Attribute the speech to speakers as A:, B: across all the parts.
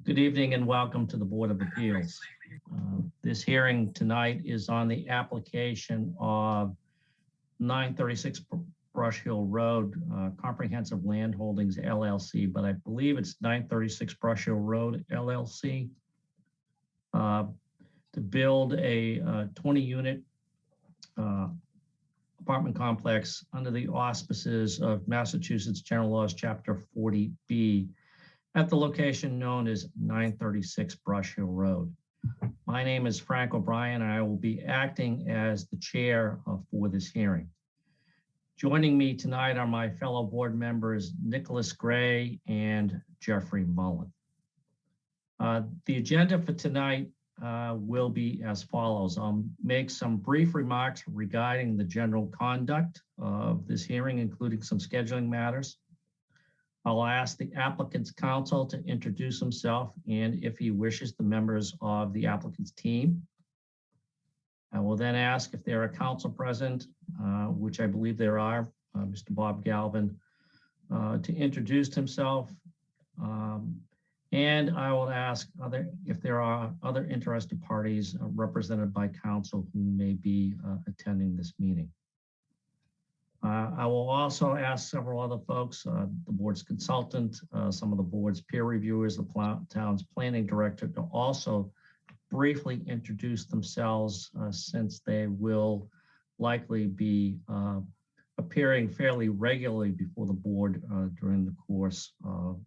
A: Good evening and welcome to the Board of Appeals. This hearing tonight is on the application of 936 Brush Hill Road, Comprehensive Land Holdings LLC, but I believe it's 936 Brush Hill Road LLC, to build a 20-unit apartment complex under the auspices of Massachusetts General Laws Chapter 40B at the location known as 936 Brush Hill Road. My name is Frank O'Brien, and I will be acting as the chair for this hearing. Joining me tonight are my fellow board members, Nicholas Gray and Jeffrey Mullen. The agenda for tonight will be as follows. I'll make some brief remarks regarding the general conduct of this hearing, including some scheduling matters. I'll ask the applicant's counsel to introduce himself and, if he wishes, the members of the applicant's team. I will then ask if there are counsel present, which I believe there are, Mr. Bob Galvin, to introduce himself. And I will ask if there are other interested parties represented by counsel who may be attending this meeting. I will also ask several other folks, the board's consultant, some of the board's peer reviewers, the town's planning director, to also briefly introduce themselves, since they will likely be appearing fairly regularly before the board during the course of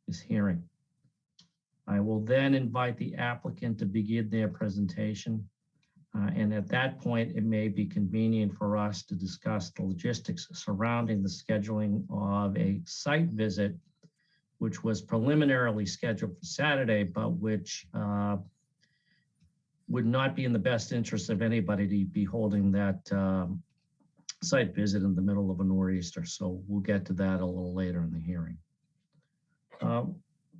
A: this hearing. I will then invite the applicant to begin their presentation. And at that point, it may be convenient for us to discuss the logistics surrounding the scheduling of a site visit, which was preliminarily scheduled for Saturday, but which would not be in the best interest of anybody to be holding that site visit in the middle of a nor'easter. So we'll get to that a little later in the hearing.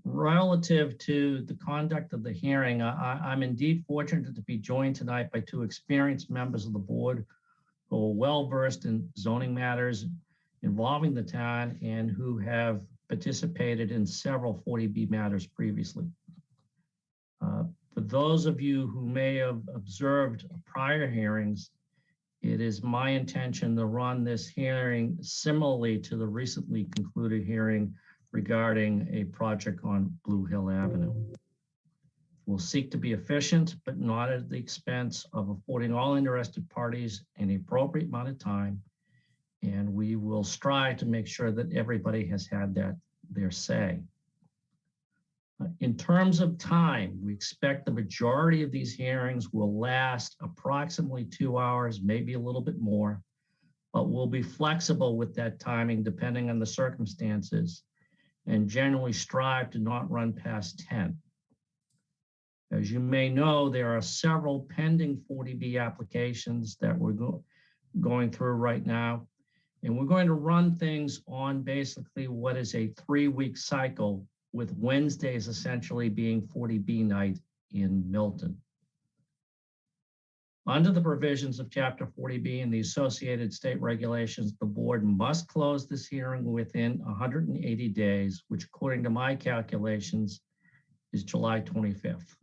A: Relative to the conduct of the hearing, I'm indeed fortunate to be joined tonight by two experienced members of the board who are well-versed in zoning matters involving the town and who have participated in several 40B matters previously. For those of you who may have observed prior hearings, it is my intention to run this hearing similarly to the recently concluded hearing regarding a project on Blue Hill Avenue. We'll seek to be efficient, but not at the expense of affording all interested parties an appropriate amount of time. And we will strive to make sure that everybody has had their say. In terms of time, we expect the majority of these hearings will last approximately 2 hours, maybe a little bit more, but we'll be flexible with that timing depending on the circumstances, and generally strive to not run past 10. As you may know, there are several pending 40B applications that we're going through right now, and we're going to run things on basically what is a 3-week cycle, with Wednesdays essentially being 40B night in Milton. Under the provisions of Chapter 40B and the associated state regulations, the board must close this hearing within 180 days, which according to my calculations is July 25th,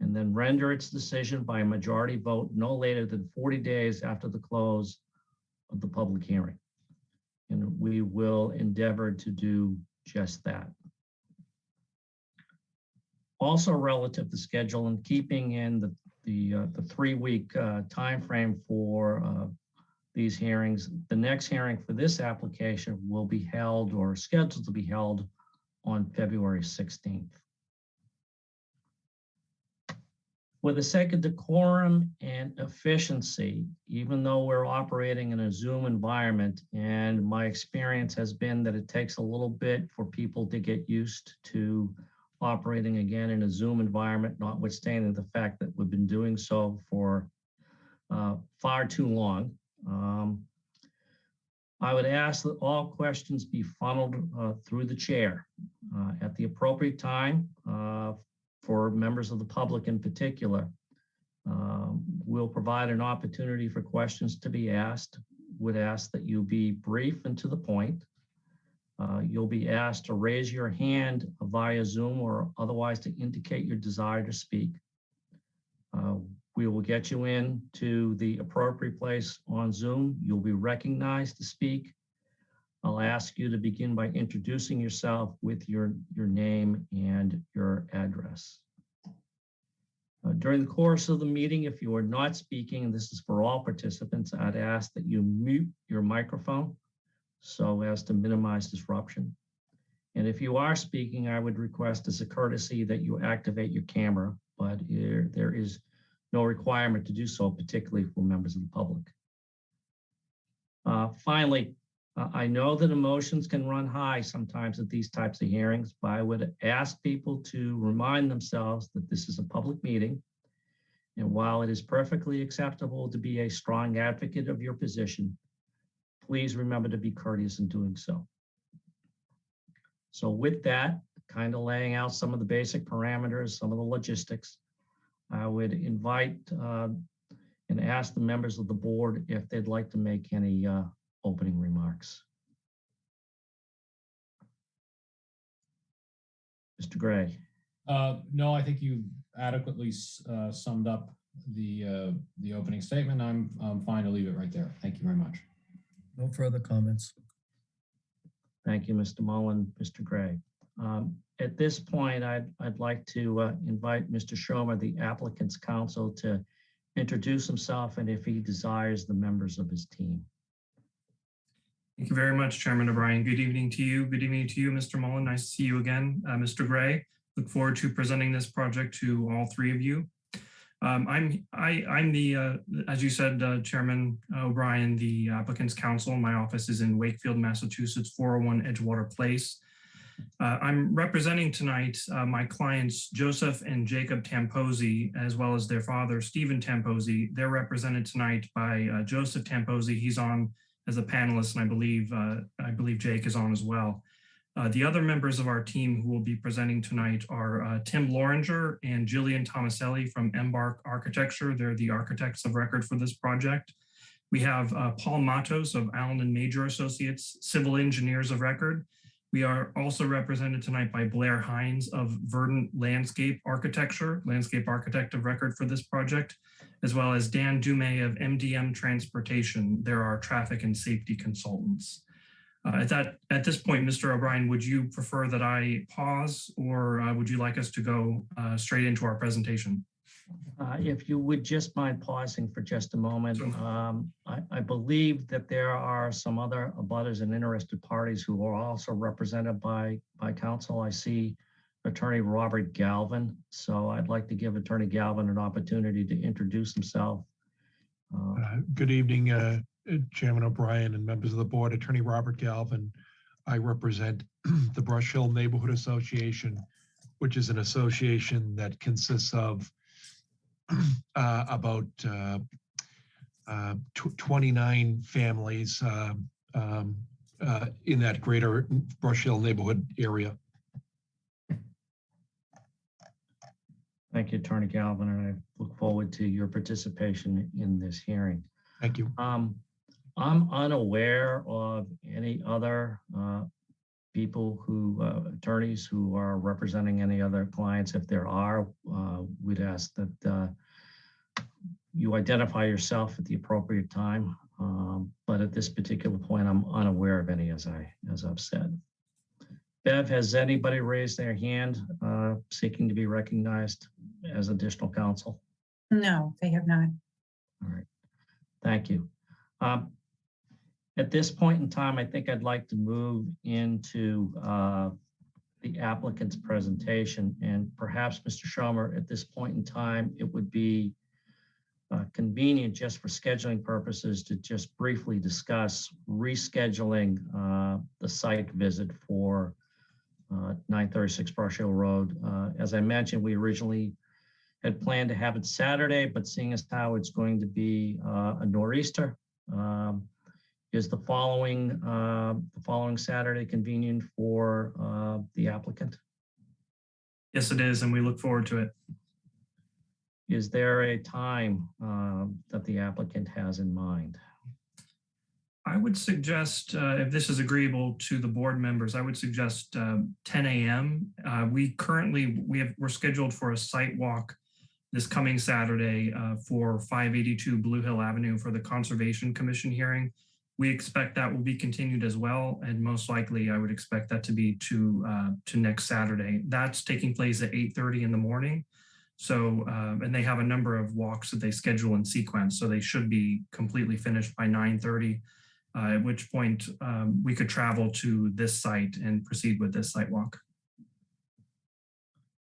A: and then render its decision by a majority vote no later than 40 days after the close of the public hearing. And we will endeavor to do just that. Also relative to schedule and keeping in the 3-week time frame for these hearings, the next hearing for this application will be held or scheduled to be held on February 16th. For the sake of decorum and efficiency, even though we're operating in a Zoom environment, and my experience has been that it takes a little bit for people to get used to operating again in a Zoom environment, notwithstanding the fact that we've been doing so for far too long. I would ask that all questions be funneled through the chair at the appropriate time for members of the public in particular. We'll provide an opportunity for questions to be asked. Would ask that you be brief and to the point. You'll be asked to raise your hand via Zoom or otherwise to indicate your desire to speak. We will get you in to the appropriate place on Zoom. You'll be recognized to speak. I'll ask you to begin by introducing yourself with your name and your address. During the course of the meeting, if you are not speaking, and this is for all participants, I'd ask that you mute your microphone so as to minimize disruption. And if you are speaking, I would request as a courtesy that you activate your camera, but there is no requirement to do so, particularly for members of the public. Finally, I know that emotions can run high sometimes at these types of hearings, but I would ask people to remind themselves that this is a public meeting. And while it is perfectly acceptable to be a strong advocate of your position, please remember to be courteous in doing so. So with that, kind of laying out some of the basic parameters, some of the logistics, I would invite and ask the members of the board if they'd like to make any opening remarks. Mr. Gray.
B: No, I think you adequately summed up the opening statement. I'm fine to leave it right there. Thank you very much.
C: No further comments.
A: Thank you, Mr. Mullen, Mr. Gray. At this point, I'd like to invite Mr. Schomer, the applicant's counsel, to introduce himself and if he desires the members of his team.
D: Thank you very much, Chairman O'Brien. Good evening to you. Good evening to you, Mr. Mullen. Nice to see you again, Mr. Gray. Look forward to presenting this project to all three of you. I'm the, as you said, Chairman O'Brien, the applicant's counsel. My office is in Wakefield, Massachusetts, 401 Edgewater Place. I'm representing tonight my clients, Joseph and Jacob Tamposi, as well as their father, Stephen Tamposi. They're represented tonight by Joseph Tamposi. He's on as a panelist, and I believe Jake is on as well. The other members of our team who will be presenting tonight are Tim Loringer and Jillian Tomaselli from Embark Architecture. They're the architects of record for this project. We have Paul Matos of Allen and Major Associates, civil engineers of record. We are also represented tonight by Blair Hines of Verdant Landscape Architecture, landscape architect of record for this project, as well as Dan Dumay of MDM Transportation. There are traffic and safety consultants. At this point, Mr. O'Brien, would you prefer that I pause or would you like us to go straight into our presentation?
A: If you would just mind pausing for just a moment. I believe that there are some other abutters and interested parties who are also represented by counsel. I see Attorney Robert Galvin. So I'd like to give Attorney Galvin an opportunity to introduce himself.
E: Good evening, Chairman O'Brien and members of the board. Attorney Robert Galvin. I represent the Brush Hill Neighborhood Association, which is an association that consists of about 29 families in that greater Brush Hill neighborhood area.
A: Thank you, Attorney Galvin, and I look forward to your participation in this hearing.
E: Thank you.
A: I'm unaware of any other people attorneys who are representing any other clients. If there are, we'd ask that you identify yourself at the appropriate time. But at this particular point, I'm unaware of any, as I've said. Bev, has anybody raised their hand seeking to be recognized as additional counsel?
F: No, they have not.
A: All right, thank you. At this point in time, I think I'd like to move into the applicant's presentation, and perhaps, Mr. Schomer, at this point in time, it would be convenient just for scheduling purposes to just briefly discuss rescheduling the site visit for 936 Brush Hill Road. As I mentioned, we originally had planned to have it Saturday, but seeing as how it's going to be a nor'easter, is the following Saturday convenient for the applicant?
D: Yes, it is, and we look forward to it.
A: Is there a time that the applicant has in mind?
D: I would suggest, if this is agreeable to the board members, I would suggest 10 a.m. We're scheduled for a site walk this coming Saturday for 582 Blue Hill Avenue for the Conservation Commission hearing. We expect that will be continued as well, and most likely I would expect that to be to next Saturday. That's taking place at 8:30 in the morning. So, and they have a number of walks that they schedule in sequence, so they should be completely finished by 9:30. At which point we could travel to this site and proceed with this site walk.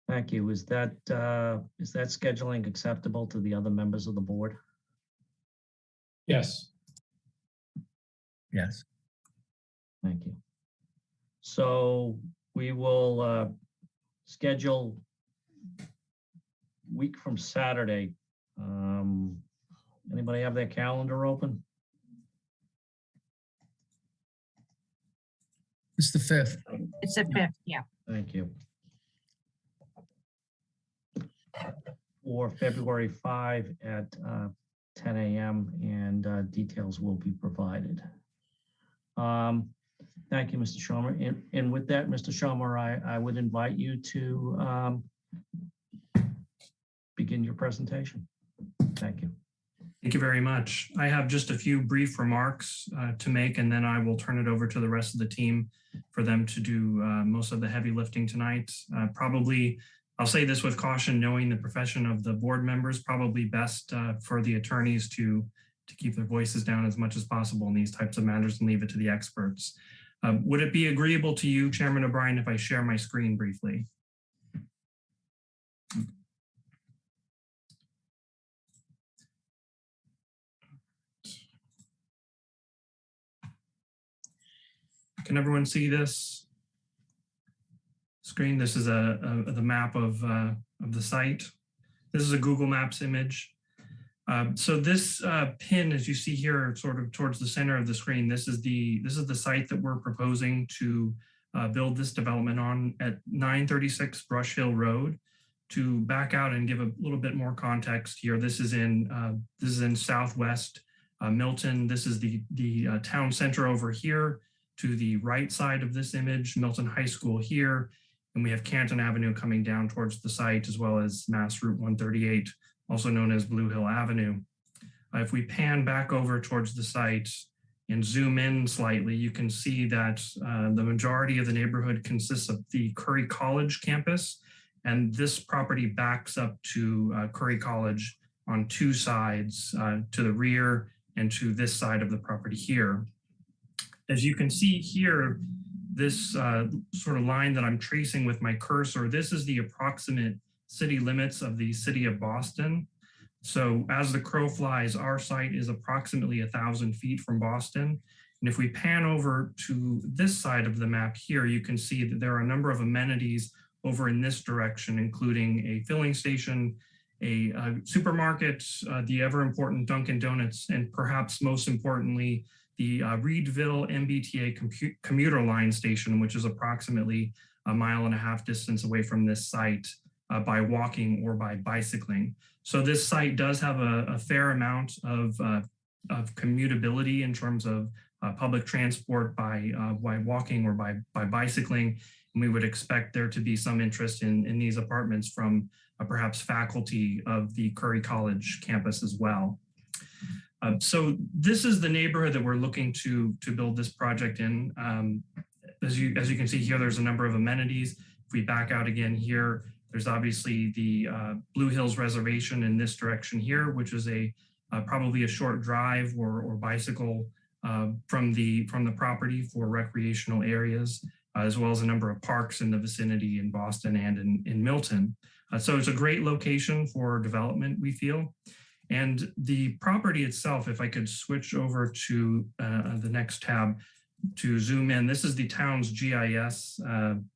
A: Thank you. Is that scheduling acceptable to the other members of the board?
B: Yes.
C: Yes.
A: Thank you. So we will schedule week from Saturday. Anybody have their calendar open?
C: It's the 5th.
F: It's the 5th, yeah.
A: Thank you. For February 5 at 10 a.m. and details will be provided. Thank you, Mr. Schomer. And with that, Mr. Schomer, I would invite you to begin your presentation. Thank you.
D: Thank you very much. I have just a few brief remarks to make, and then I will turn it over to the rest of the team for them to do most of the heavy lifting tonight. Probably, I'll say this with caution, knowing the profession of the board members, probably best for the attorneys to keep their voices down as much as possible in these types of matters and leave it to the experts. Would it be agreeable to you, Chairman O'Brien, if I share my screen briefly? Can everyone see this screen? This is the map of the site. This is a Google Maps image. So this pin, as you see here, sort of towards the center of the screen, this is the site that we're proposing to build this development on at 936 Brush Hill Road. To back out and give a little bit more context here, this is in Southwest Milton. This is the town center over here. To the right side of this image, Milton High School here, and we have Canton Avenue coming down towards the site, as well as Mass Route 138, also known as Blue Hill Avenue. If we pan back over towards the site and zoom in slightly, you can see that the majority of the neighborhood consists of the Curry College campus, and this property backs up to Curry College on two sides, to the rear and to this side of the property here. As you can see here, this sort of line that I'm tracing with my cursor, this is the approximate city limits of the city of Boston. So as the crow flies, our site is approximately 1,000 feet from Boston. And if we pan over to this side of the map here, you can see that there are a number of amenities over in this direction, including a filling station, a supermarket, the ever important Dunkin' Donuts, and perhaps most importantly, the Reedville MBTA commuter line station, which is approximately 1.5 mile distance away from this site by walking or by bicycling. So this site does have a fair amount of commutability in terms of public transport by walking or by bicycling. And we would expect there to be some interest in these apartments from perhaps faculty of the Curry College campus as well. So this is the neighborhood that we're looking to build this project in. As you can see here, there's a number of amenities. If we back out again here, there's obviously the Blue Hills Reservation in this direction here, which is probably a short drive or bicycle from the property for recreational areas, as well as a number of parks in the vicinity in Boston and in Milton. So it's a great location for development, we feel. And the property itself, if I could switch over to the next tab to zoom in, this is the town's GIS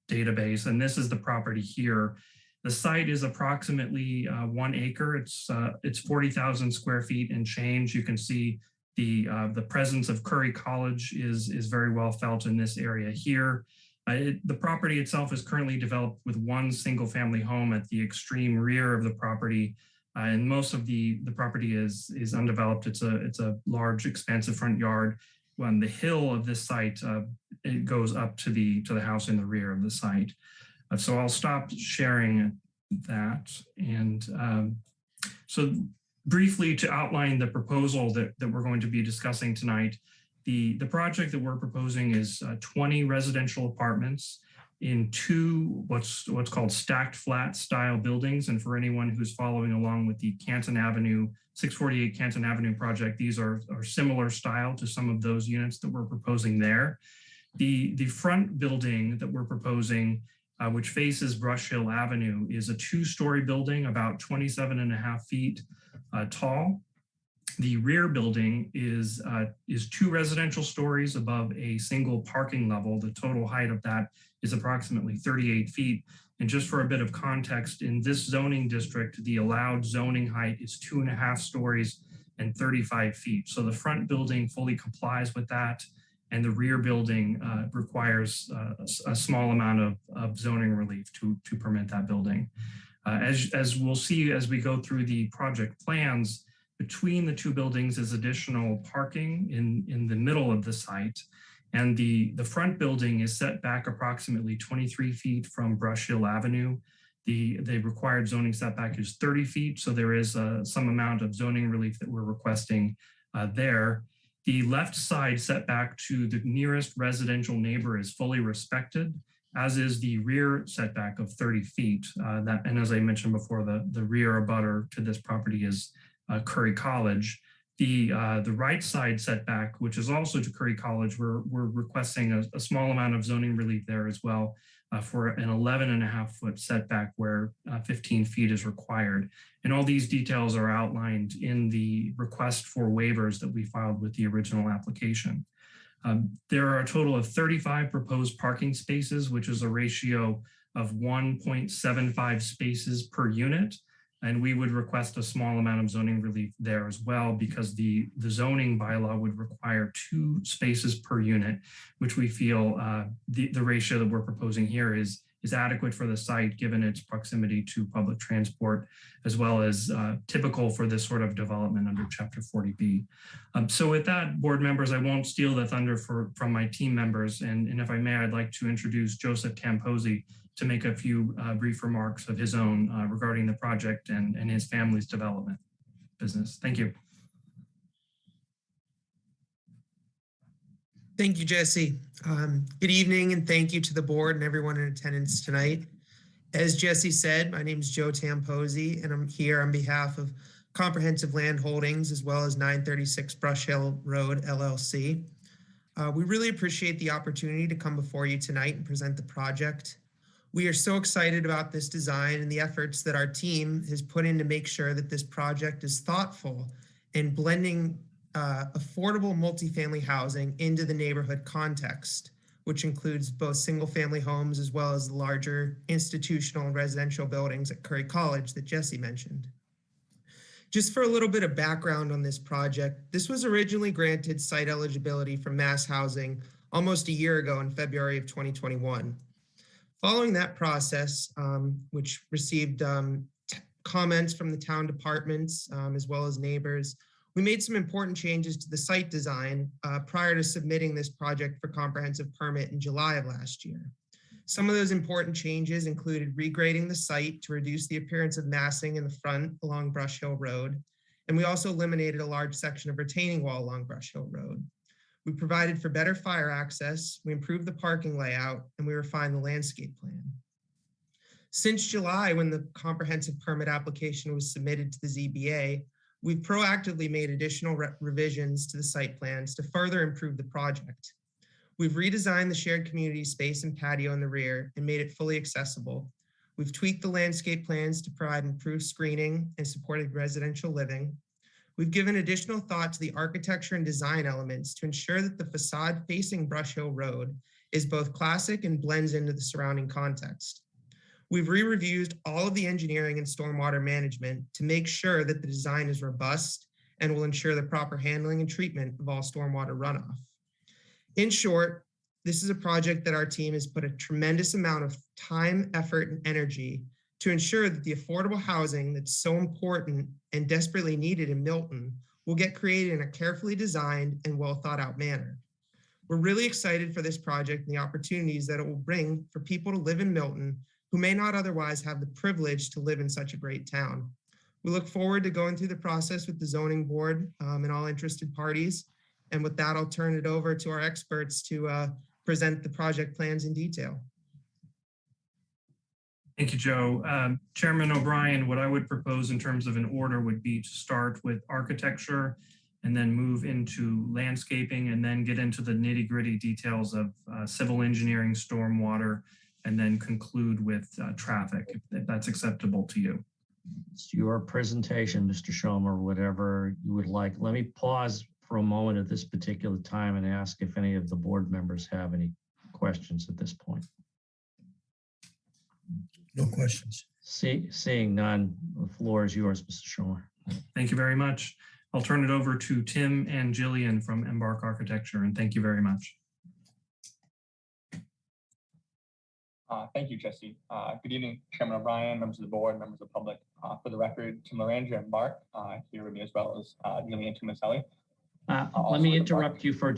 D: database, and this is the property here. The site is approximately 1 acre. It's 40,000 square feet and change. You can see the presence of Curry College is very well felt in this area here. The property itself is currently developed with one single family home at the extreme rear of the property. And most of the property is undeveloped. It's a large, expansive front yard. on the hill of this site, it goes up to the house in the rear of the site. So I'll stop sharing that. And so briefly to outline the proposal that we're going to be discussing tonight, the project that we're proposing is 20 residential apartments in two what's called stacked flat style buildings. And for anyone who's following along with the Canton Avenue, 648 Canton Avenue project, these are similar style to some of those units that we're proposing there. The front building that we're proposing, which faces Brush Hill Avenue, is a 2-story building about 27.5 feet tall. The rear building is 2 residential stories above a single parking level. The total height of that is approximately 38 feet. And just for a bit of context, in this zoning district, the allowed zoning height is 2.5 stories and 35 feet. So the front building fully complies with that, and the rear building requires a small amount of zoning relief to permit that building. As we'll see as we go through the project plans, between the 2 buildings is additional parking in the middle of the site. And the front building is set back approximately 23 feet from Brush Hill Avenue. The required zoning setback is 30 feet. So there is some amount of zoning relief that we're requesting there. The left side setback to the nearest residential neighbor is fully respected, as is the rear setback of 30 feet. And as I mentioned before, the rear abutter to this property is Curry College. The right side setback, which is also to Curry College, we're requesting a small amount of zoning relief there as well for an 11.5-foot setback where 15 feet is required. And all these details are outlined in the request for waivers that we filed with the original application. There are a total of 35 proposed parking spaces, which is a ratio of 1.75 spaces per unit. And we would request a small amount of zoning relief there as well, because the zoning bylaw would require 2 spaces per unit, which we feel the ratio that we're proposing here is adequate for the site, given its proximity to public transport, as well as typical for this sort of development under Chapter 40B. So with that, board members, I won't steal the thunder from my team members. And if I may, I'd like to introduce Joseph Tamposi to make a few brief remarks of his own regarding the project and his family's development business. Thank you.
G: Thank you, Jesse. Good evening, and thank you to the board and everyone in attendance tonight. As Jesse said, my name is Joe Tamposi, and I'm here on behalf of Comprehensive Land Holdings, as well as 936 Brush Hill Road, LLC. We really appreciate the opportunity to come before you tonight and present the project. We are so excited about this design and the efforts that our team has put in to make sure that this project is thoughtful and blending affordable multifamily housing into the neighborhood context, which includes both single-family homes as well as the larger institutional and residential buildings at Curry College that Jesse mentioned. Just for a little bit of background on this project, this was originally granted site eligibility from Mass Housing almost a year ago in February of 2021. Following that process, which received comments from the town departments as well as neighbors, we made some important changes to the site design prior to submitting this project for comprehensive permit in July of last year. Some of those important changes included regrading the site to reduce the appearance of massing in the front along Brush Hill Road, and we also eliminated a large section of retaining wall along Brush Hill Road. We provided for better fire access, we improved the parking layout, and we refined the landscape plan. Since July, when the comprehensive permit application was submitted to the ZBA, we've proactively made additional revisions to the site plans to further improve the project. We've redesigned the shared community space and patio in the rear and made it fully accessible. We've tweaked the landscape plans to provide improved screening and supported residential living. We've given additional thought to the architecture and design elements to ensure that the facade facing Brush Hill Road is both classic and blends into the surrounding context. We've re-reviewed all of the engineering and stormwater management to make sure that the design is robust and will ensure the proper handling and treatment of all stormwater runoff. In short, this is a project that our team has put a tremendous amount of time, effort, and energy to ensure that the affordable housing that's so important and desperately needed in Milton will get created in a carefully designed and well thought out manner. We're really excited for this project and the opportunities that it will bring for people to live in Milton who may not otherwise have the privilege to live in such a great town. We look forward to going through the process with the zoning board and all interested parties. And with that, I'll turn it over to our experts to present the project plans in detail.
D: Thank you, Joe. Chairman O'Brien, what I would propose in terms of an order would be to start with architecture and then move into landscaping and then get into the nitty gritty details of civil engineering, stormwater, and then conclude with traffic, if that's acceptable to you.
A: It's your presentation, Mr. Schomer, whatever you would like. Let me pause for a moment at this particular time and ask if any of the board members have any questions at this point.
C: No questions.
A: Seeing none, the floor is yours, Mr. Schomer.
D: Thank you very much. I'll turn it over to Tim and Jillian from Embark Architecture, and thank you very much.
H: Thank you, Jesse. Good evening, Chairman O'Brien, members of the board, members of the public. For the record, Tim Loranger and Mark here with me, as well as Jillian Tumaselli.
A: Let me interrupt you for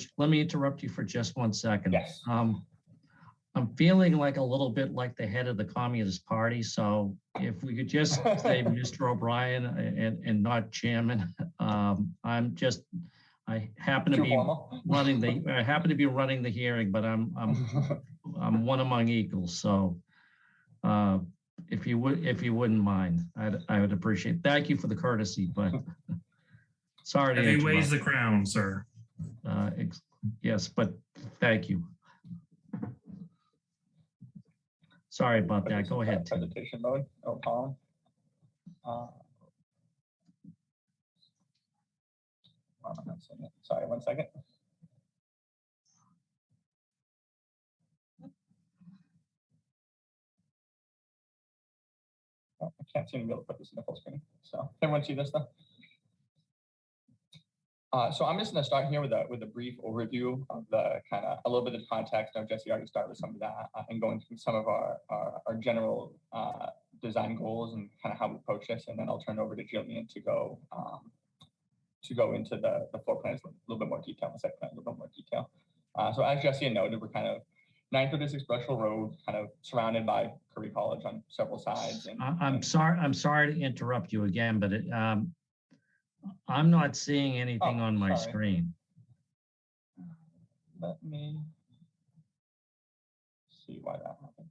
A: just 1 second.
H: Yes.
A: I'm feeling like a little bit like the head of the Communist Party. So if we could just say Mr. O'Brien and not Chairman, I happen to be running the hearing, but I'm one among equals. So if you wouldn't mind, I would appreciate it. Thank you for the courtesy, but sorry to
D: Heavy
A: interrupt.
D: weighs the crown, sir.
A: Yes, but thank you. Sorry about that. Go ahead.
H: Presentation mode, no problem. Sorry, 1 second. Oh, I can't seem to be able to put this in the full screen. So can everyone see this though? So I'm just going to start here with a brief overview of the kind of a little bit of context. Now, Jesse already started with some of that and going through some of our general design goals and kind of how we approach this. And then I'll turn it over to Jillian to go into the floor plans with a little bit more detail, the site plan, a little bit more detail. So as Jesse noted, we're kind of 936 Brushhill Road, kind of surrounded by Curry College on several sides. And,
A: I'm sorry to interrupt you again, but I'm not seeing anything on my screen.
H: Let me see why that happened.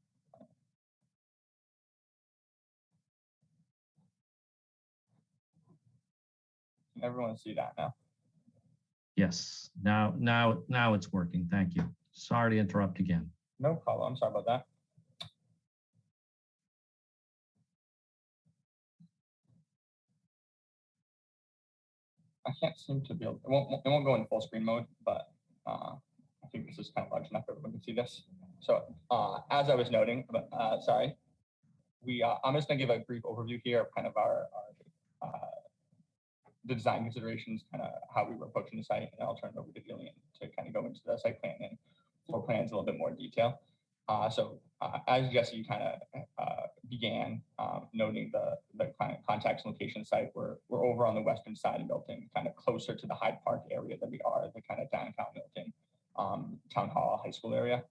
H: Can everyone see that now?
A: Yes, now it's working. Thank you. Sorry to interrupt again.
H: No problem. I'm sorry about that. I can't seem to be able, it won't go in full screen mode, but I think this is kind of large enough everyone can see this. So as I was noting, sorry, I'm just gonna give a brief overview here of kind of our the design considerations, kind of how we were approaching the site, and I'll turn it over to Jillian to kind of go into the site plan and floor plans in a little bit more detail. As Jesse kind of began noting the kind of context and location site, we're over on the western side of Milton, kind of closer to the Hyde Park area than we are the kind of downtown Milton, Town Hall, high school area.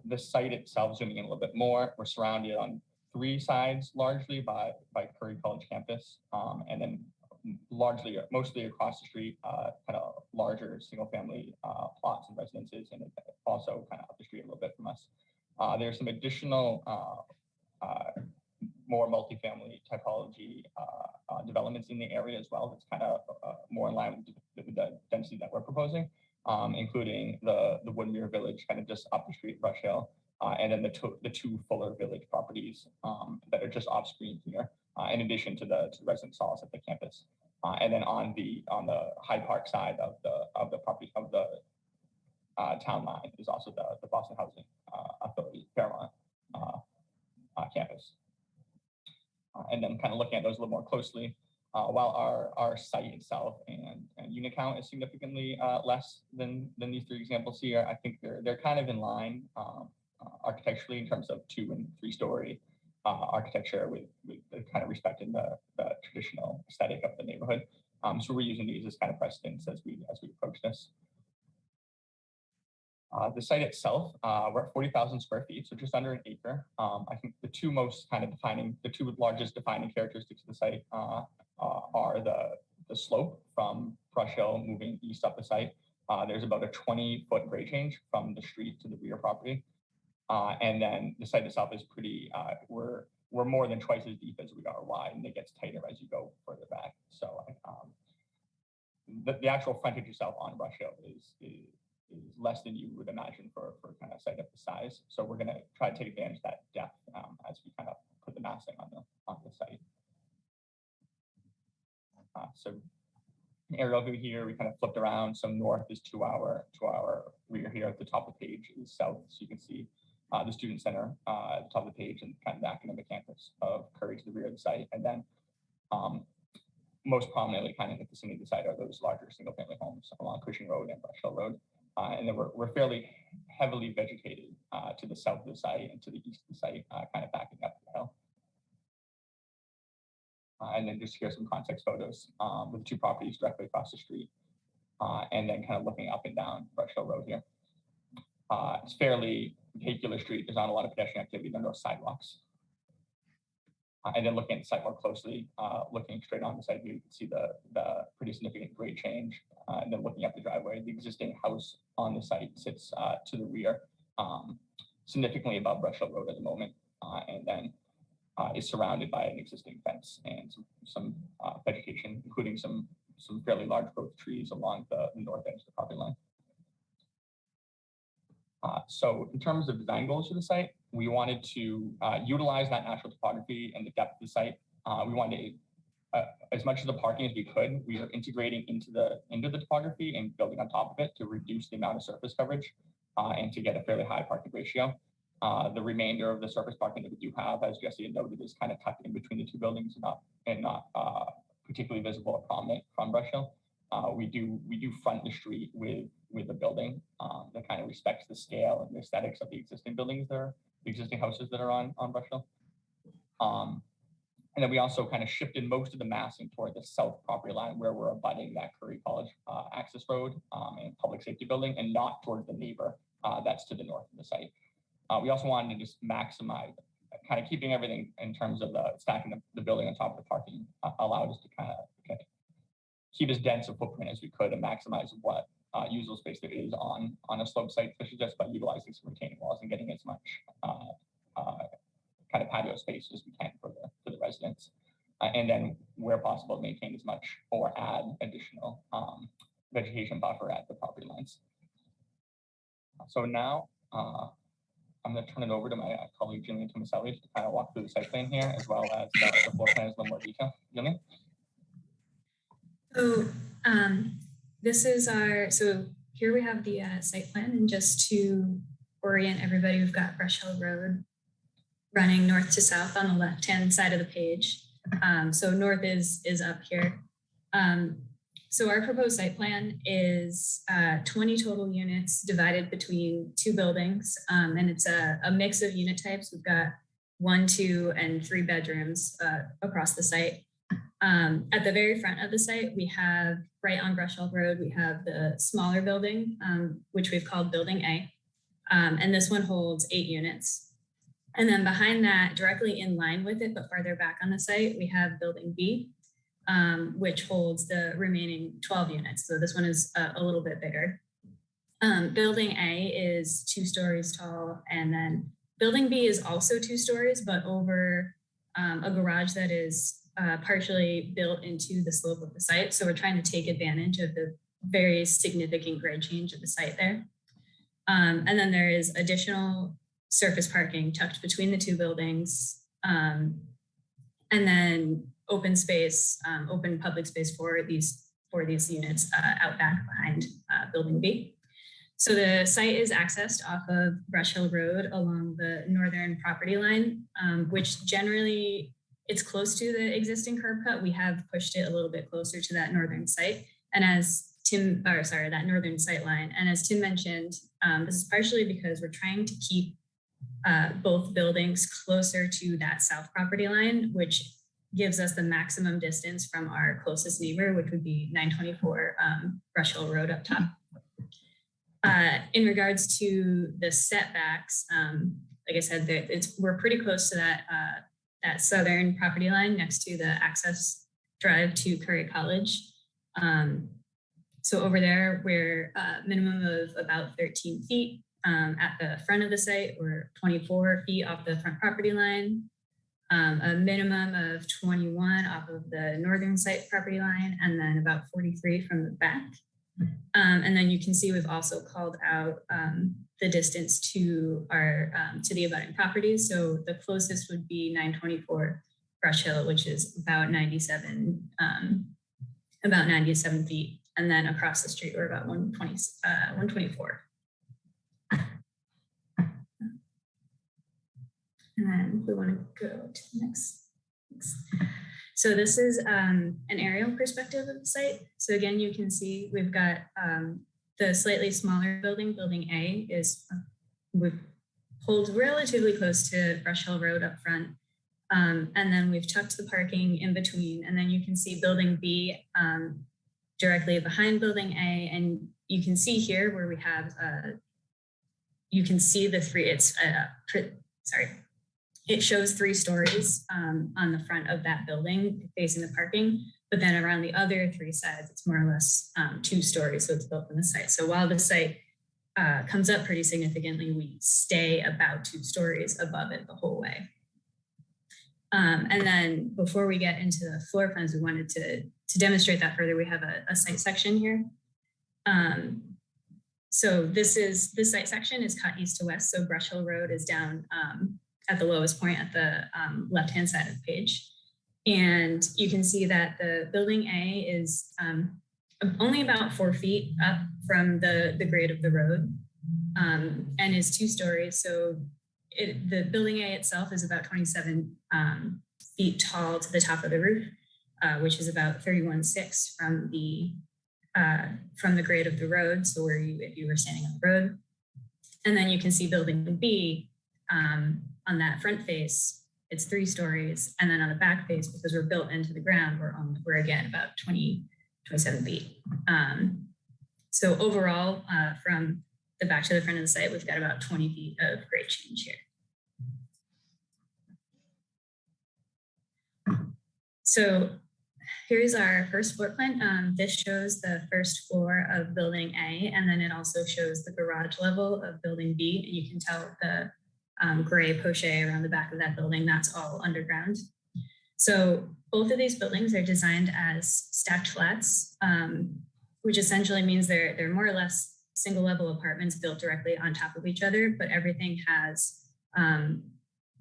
H: The site itself, zooming in a little bit more, we're surrounded on 3 sides largely by Curry College campus, and then mostly across the street, kind of larger single family plots and residences, and also kind of up the street a little bit from us. There's some additional more multifamily typology developments in the area as well. That's kind of more in line with the density that we're proposing, including the Woodmere Village, kind of just up the street, Brush Hill, and then the two Fuller Village properties that are just off screen here, in addition to the residence halls at the campus. And then on the Hyde Park side of the property of the town line is also the Boston Housing Authority Fairmont campus. And then kind of looking at those a little more closely, while our site itself and unit count is significantly less than these 3 examples here, I think they're kind of in line architecturally in terms of 2- and 3-story architecture with kind of respecting the traditional aesthetic of the neighborhood. So we're using these as kind of precedents as we approach this. The site itself, we're at 40,000 square feet, so just under an acre. I think the two largest defining characteristics of the site are the slope from Brush Hill moving east up the site. There's about a 20-foot grade change from the street to the rear property. And then the site itself is pretty, we're more than twice as deep as we are wide, and it gets tighter as you go further back. So the actual frontage itself on Brush Hill is less than you would imagine for kind of site of the size. So we're going to try to take advantage of that depth as we kind of put the massing on the site. So an aerial view here, we kind of flipped around. So north is to our rear here at the top of the page is south. So you can see the student center at the top of the page and kind of the academic campus of Curry to the rear of the site. And then most prominently kind of at the vicinity of the site are those larger single family homes along Cushing Road and Brush Hill Road. And then we're fairly heavily vegetated to the south of the site and to the east of the site, kind of backing up the hill. And then just here's some context photos with two properties directly across the street. And then kind of looking up and down Brush Hill Road here. It's fairly vehicular street. There's not a lot of pedestrian activity. There are no sidewalks. And then looking at the site more closely, looking straight on the site view, you can see the pretty significant grade change. And then looking up the driveway, the existing house on the site sits to the rear, significantly above Brush Hill Road at the moment. And then is surrounded by an existing fence and some vegetation, including some fairly large growth trees along the north edge of the property line. So in terms of design goals for the site, we wanted to utilize that natural topography and the depth of the site. We wanted to, as much of the parking as we could, we were integrating into the topography and building on top of it to reduce the amount of surface coverage and to get a fairly high parking ratio. The remainder of the surface parking that we do have, as Jesse had noted, is kind of tucked in between the two buildings and not particularly visible or prominent from Brush Hill. We do front the street with a building that kind of respects the scale and the aesthetics of the existing buildings there, the existing houses that are on Brush Hill. And then we also kind of shifted most of the massing toward the south property line where we're abutting that Curry College access road and public safety building, and not towards the neighbor that's to the north of the site. We also wanted to just maximize, kind of keeping everything in terms of the stacking the building on top of the parking allowed us to kind of keep as dense a footprint as we could and maximize what usable space there is on a slope site, especially just by utilizing some retaining walls and getting as much kind of patio space as we can for the residents. And then where possible, maintain as much or add additional vegetation buffer at the property lines. So now I'm going to turn it over to my colleague, Jillian Tomaselli, to kind of walk through the site plan here, as well as the floor plans in a little more detail. Jillian?
I: So this is so here we have the site plan, and just to orient everybody, we've got Brush Hill Road running north to south on the left-hand side of the page. So north is up here. So our proposed site plan is 20 total units divided between two buildings, and it's a mix of unit types. We've got 1, 2, and 3 bedrooms across the site. At the very front of the site, we have, right on Brush Hill Road, we have the smaller building, which we've called Building A. And this one holds 8 units. And then behind that, directly in line with it, but farther back on the site, we have Building B, which holds the remaining 12 units. So this one is a little bit bigger. Building A is 2 stories tall. And then Building B is also 2 stories, but over a garage that is partially built into the slope of the site. So we're trying to take advantage of the very significant grade change of the site there. And then there is additional surface parking tucked between the 2 buildings. And then open space, open public space for these units out back behind Building B. So the site is accessed off of Brush Hill Road along the northern property line, which generally it's close to the existing curb cut. We have pushed it a little bit closer to that northern site. And as that northern sight line. And as Tim mentioned, this is partially because we're trying to keep both buildings closer to that south property line, which gives us the maximum distance from our closest neighbor, which would be 924 Brush Hill Road up top. In regards to the setbacks, like I said, we're pretty close to that southern property line next to the access drive to Curry College. So over there, we're minimum of about 13 feet at the front of the site, or 24 feet off the front property line, a minimum of 21 off of the northern site property line, and then about 43 from the back. And then you can see we've also called out the distance to our to the abutting properties. So the closest would be 924 Brush Hill, which is about 97 feet. And then across the street, we're about 124. And then we want to go to the next. So this is an aerial perspective of the site. So again, you can see we've got the slightly smaller building, building A, we've pulled relatively close to Brush Hill Road up front. And then we've tucked the parking in between. And then you can see building B directly behind building A. And you can see here where we have, you can see the three, it shows 3 stories on the front of that building facing the parking, but then around the other 3 sides, it's more or less 2 stories. So it's built in the site. So while the site comes up pretty significantly, we stay about 2 stories above it the whole way. And then before we get into the floor plans, we wanted to demonstrate that further. We have a site section here. So this site section is cut east to west. So Brush Hill Road is down at the lowest point at the left-hand side of the page. And you can see that the building A is only about 4 feet up from the grade of the road and is 2 stories. So the building A itself is about 27 feet tall to the top of the roof, which is about 31.6 from the grade of the road. So if you were standing on the road. And then you can see building B, on that front face, it's 3 stories. And then on the back face, because we're built into the ground, we're again about 27 feet. So overall, from the back to the front of the site, we've got about 20 feet of grade change here. So here's our first floor plan. This shows the first floor of building A, and then it also shows the garage level of building B. And you can tell the gray poche around the back of that building, that's all underground. So both of these buildings are designed as stacked flats, which essentially means they're more or less single level apartments built directly on top of each other, but everything has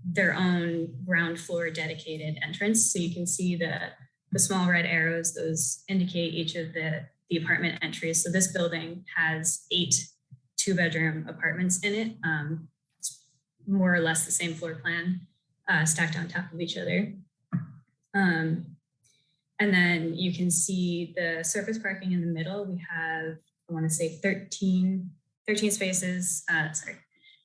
I: their own ground floor dedicated entrance. So you can see the small red arrows, those indicate each of the apartment entries. So this building has 8 2-bedroom apartments in it. More or less the same floor plan, stacked on top of each other. And then you can see the surface parking in the middle. We have, I want to say 13 spaces,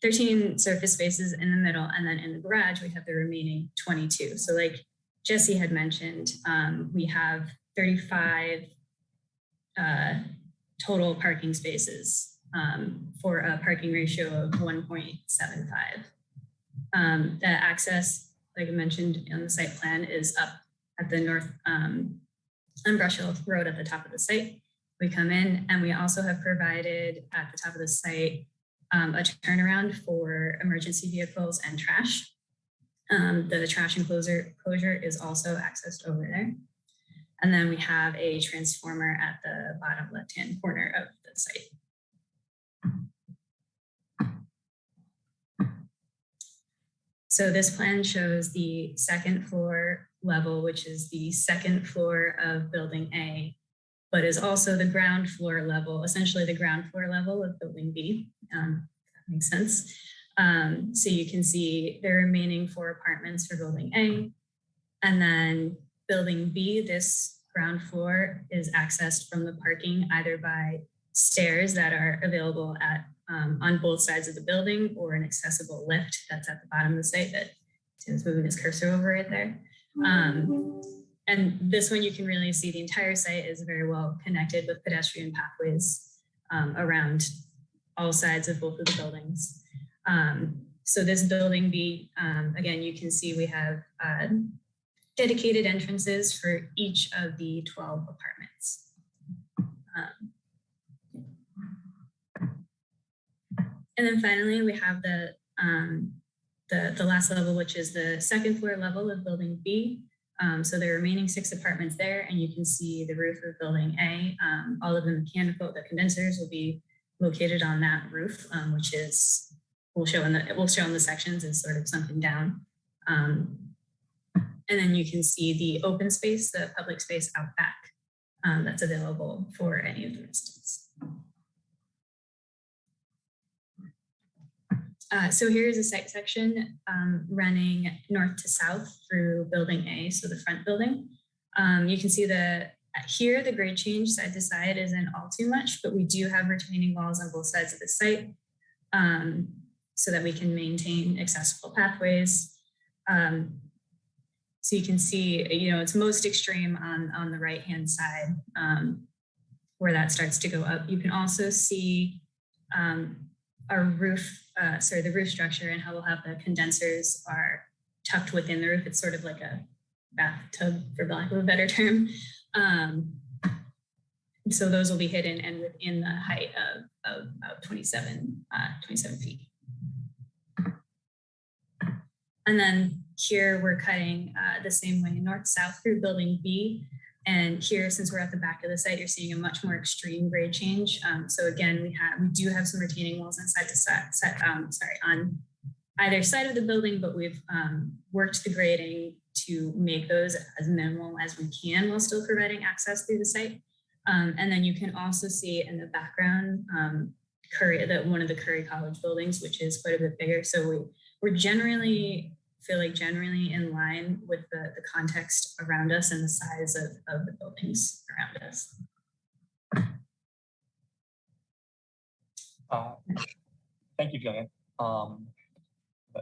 I: 13 surface spaces in the middle. And then in the garage, we have the remaining 22. So like Jesse had mentioned, we have 35 total parking spaces for a parking ratio of 1.75. The access, like I mentioned on the site plan, is up at the north on Brush Hill Road at the top of the site. We come in, and we also have provided at the top of the site a turnaround for emergency vehicles and trash. The trash enclosure is also accessed over there. And then we have a transformer at the bottom left-hand corner of the site. So this plan shows the second floor level, which is the second floor of building A, but is also the ground floor level, essentially the ground floor level of building B. That makes sense. So you can see the remaining 4 apartments for building A. And then building B, this ground floor is accessed from the parking either by stairs that are available at on both sides of the building, or an accessible lift that's at the bottom of the site that Tim's moving his cursor over right there. And this one, you can really see the entire site is very well connected with pedestrian pathways around all sides of both of the buildings. So this building B, again, you can see we have dedicated entrances for each of the 12 apartments. And then finally, we have the last level, which is the second floor level of building B. So the remaining 6 apartments there, and you can see the roof of building A. All of the condensers will be located on that roof, which is, we'll show in the sections is sort of sunken down. And then you can see the open space, the public space out back that's available for any of the residents. So here's a site section running north to south through building A, so the front building. You can see here the grade change side to side isn't all too much, but we do have retaining walls on both sides of the site so that we can maintain accessible pathways. So you can see, it's most extreme on the right-hand side where that starts to go up. You can also see our roof, the roof structure and how we'll have the condensers are tucked within the roof. It's sort of like a bathtub, for lack of a better term. So those will be hidden and within the height of about 27 feet. And then here we're cutting the same way north-south through building B. And here, since we're at the back of the site, you're seeing a much more extreme grade change. So again, we do have some retaining walls on either side of the building, but we've worked the grading to make those as minimal as we can while still providing access through the site. And then you can also see in the background one of the Curry College buildings, which is quite a bit bigger. So we're generally in line with the context around us and the size of the buildings around us.
H: Thank you, Jillian.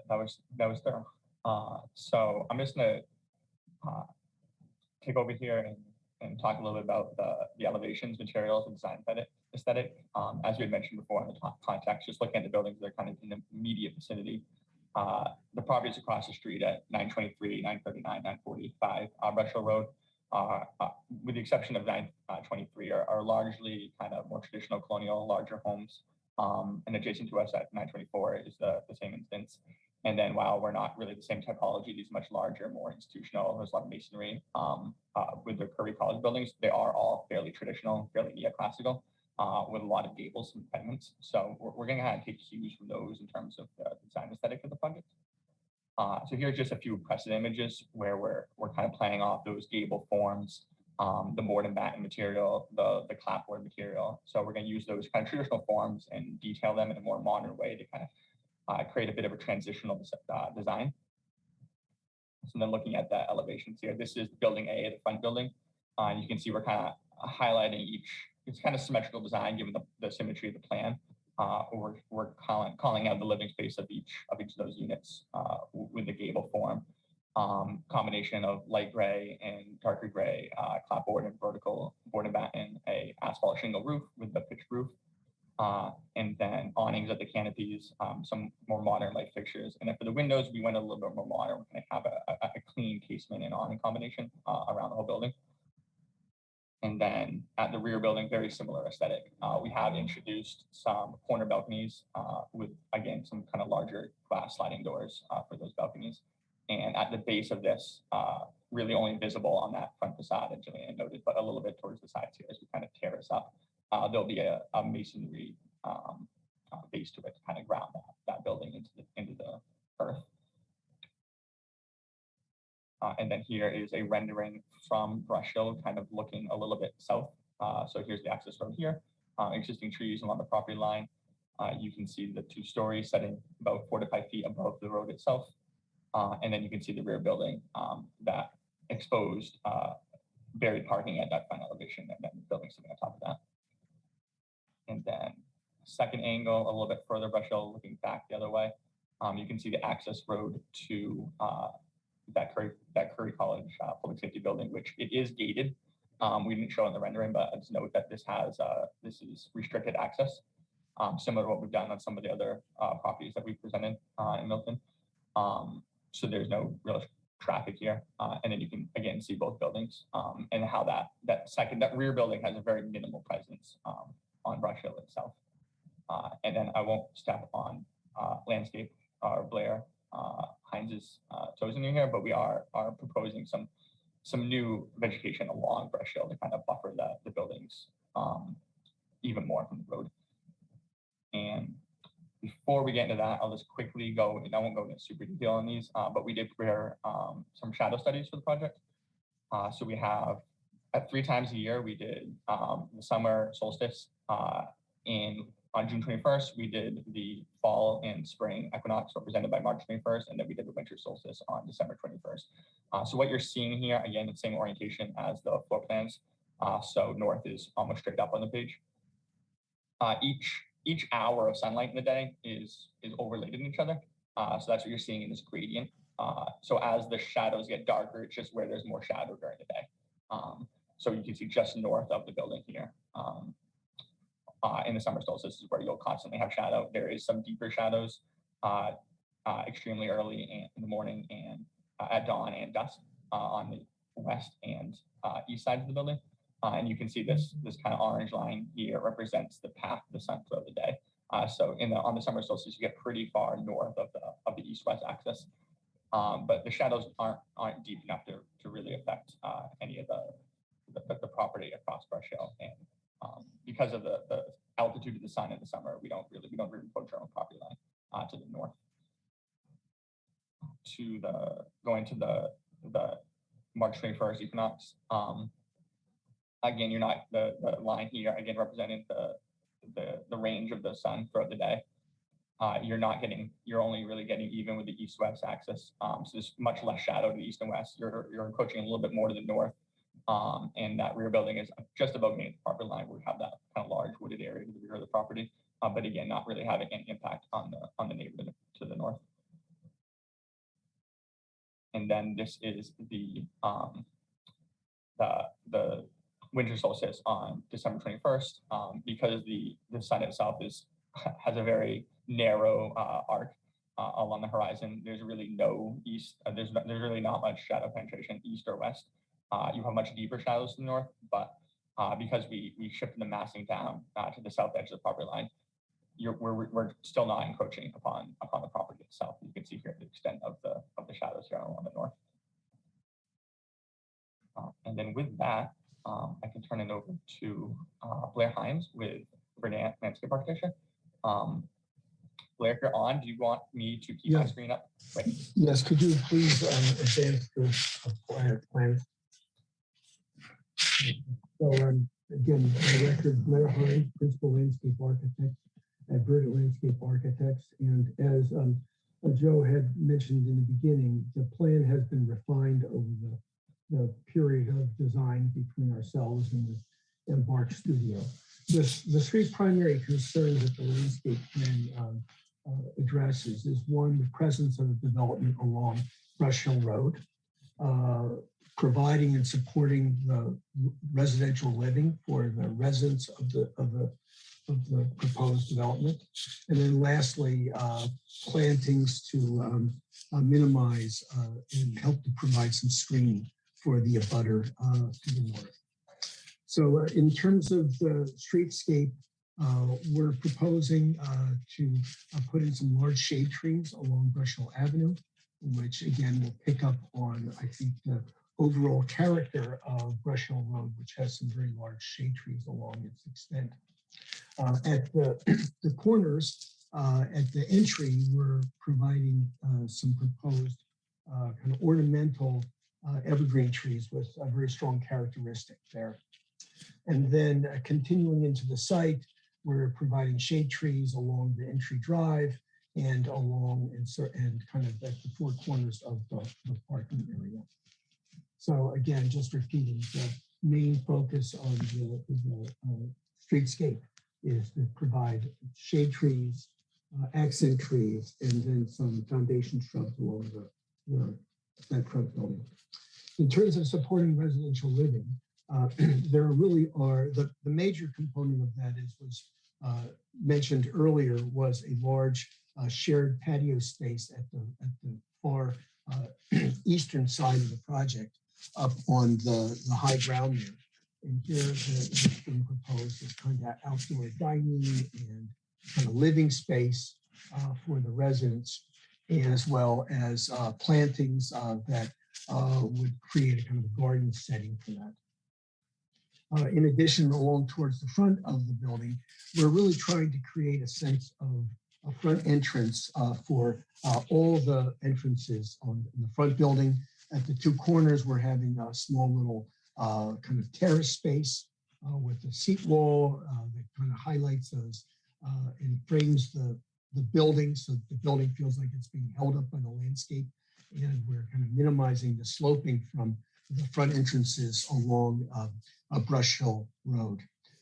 H: That was thorough. So I'm just gonna take over here and talk a little bit about the elevations, materials, and design aesthetic. As we had mentioned before in the context, just looking at the buildings that are kind of in the immediate vicinity. The properties across the street at 923, 939, 945 Brush Hill Road, with the exception of 923, are largely kind of more traditional colonial, larger homes. And adjacent to us at 924 is the same instance. And then while we're not really the same typology, these much larger, more institutional, there's a lot of masonry with the Curry College buildings. They are all fairly traditional, fairly neoclassical. With a lot of gables and pediments. So we're going to kind of take cues from those in terms of the design aesthetic of the project. So here's just a few precedent images where we're kind of playing off those gable forms, the board and batten material, the clapboard material. So we're going to use those kind of traditional forms and detail them in a more modern way to kind of create a bit of a transitional design. So then looking at the elevations here, this is building A, the front building. You can see we're kind of highlighting it's kind of symmetrical design given the symmetry of the plan. We're calling out the living space of each of those units with the gable form. Combination of light gray and darker gray clapboard and vertical board and batten, a asphalt shingle roof with the pitched roof, and then awnings at the canopies, some more modern light fixtures. And then for the windows, we went a little bit more modern. We're going to have a clean casement and awning combination around the whole building. And then at the rear building, very similar aesthetic. We have introduced some corner balconies with, again, some kind of larger glass sliding doors for those balconies. And at the base of this, really only visible on that front facade, as Jillian noted, but a little bit towards the sides here as we kind of terrace up. There'll be a masonry base to it to kind of ground that building into the earth. And then here is a rendering from Brush Hill, kind of looking a little bit south. So here's the access road here, existing trees along the property line. You can see the 2 stories setting about 4 to 5 feet above the road itself. And then you can see the rear building that exposed buried parking at that front elevation, and then the building sitting on top of that. And then second angle, a little bit further, Brush Hill, looking back the other way. You can see the access road to that Curry College public safety building, which it is gated. We didn't show in the rendering, but let's note that this is restricted access. similar to what we've done on some of the other properties that we've presented in Milton. So there's no real traffic here. And then you can, again, see both buildings and how that rear building has a very minimal presence on Brush Hill itself. And then I won't step on landscape or Blair Hines' toes in here, but we are proposing some new vegetation along Brush Hill to kind of buffer the buildings even more from the road. And before we get into that, I'll just quickly go, and I won't go into super detail on these, but we did prepare some shadow studies for the project. So we have, at 3 times a year, we did the summer solstice on June 21st, we did the fall and spring equinox represented by March 21st, and then we did the winter solstice on December 21st. So what you're seeing here, again, the same orientation as the floor plans. So north is almost straight up on the page. Each hour of sunlight in the day is overlaid in each other. So that's what you're seeing in this gradient. So as the shadows get darker, it's just where there's more shadow during the day. So you can see just north of the building here. In the summer solstice is where you'll constantly have shadow. There is some deeper shadows extremely early in the morning and at dawn and dusk on the west and east sides of the building. And you can see this kind of orange line here represents the path of the sun throughout the day. So on the summer solstice, you get pretty far north of the east-west axis, but the shadows aren't deep enough to really affect any of the property across Brush Hill. And because of the altitude of the sun in the summer, we don't really approach our own property line to the north. Going to the March 21st equinox. Again, you're not the line here again representing the range of the sun throughout the day. You're only really getting even with the east-west axis. So there's much less shadow to the east and west. You're encroaching a little bit more to the north. And that rear building is just about getting the property line where we have that kind of large wooded area to the rear of the property, but again, not really having any impact on the neighborhood to the north. And then this is the winter solstice on December 21st, because the sun itself has a very narrow arc along the horizon. There's really no east. There's really not much shadow penetration east or west. You have much deeper shadows to the north, but because we shifted the massing down to the south edge of the property line, we're still not encroaching upon the property itself. You can see here the extent of the shadows here along the north. And then with that, I can turn it over to Blair Hines with Verdant Landscape Architecture. Blair, if you're on, do you want me to keep my screen up? Wait.
J: Yes, could you please advance the plan? So again, the record, Blair Hines, Principal Landscape Architect at Verdant Landscape Architects. And as Joe had mentioned in the beginning, the plan has been refined over the period of design between ourselves and the Embark Studio. The 3 primary concerns that the landscape plan addresses is one, the presence of development along Brush Hill Road, providing and supporting the residential living for the residents of the proposed development. And then lastly, plantings to minimize and help to provide some screening for the abutter to the north. So in terms of the streetscape, we're proposing to put in some large shade trees along Brush Hill Avenue, which again will pick up on, I think, the overall character of Brush Hill Road, which has some very large shade trees along its extent. At the corners, at the entry, we're providing some proposed kind of ornamental evergreen trees with a very strong characteristic there. And then continuing into the site, we're providing shade trees along the entry drive and along and kind of at the 4 corners of the parking area. So again, just repeating, the main focus on the streetscape is to provide shade trees, accent trees, and then some foundation shrubs along that front building. In terms of supporting residential living, there really are, the major component of that was mentioned earlier was a large shared patio space at the far eastern side of the project up on the high ground there. And here what's being proposed is kind of outdoor dining and kind of living space for the residents, as well as plantings that would create a kind of a garden setting for that. In addition, along towards the front of the building, we're really trying to create a sense of a front entrance for all the entrances on the front building. At the two corners, we're having a small little kind of terrace space with a seat wall that kind of highlights those and frames the building, so the building feels like it's being held up by the landscape. And we're kind of minimizing the sloping from the front entrances along a Brush Hill Road.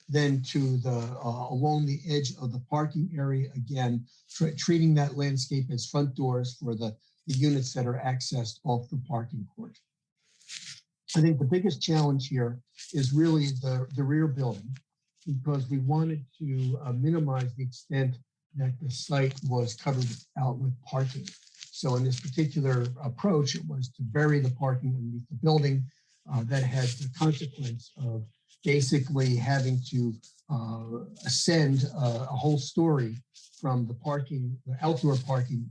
J: Then to the along the edge of the parking area, again, treating that landscape as front doors for the units that are accessed off the parking court. I think the biggest challenge here is really the rear building, because we wanted to minimize the extent that the site was covered out with parking. So in this particular approach, it was to bury the parking underneath the building. That had the consequence of basically having to ascend a whole story from the parking, the outdoor parking,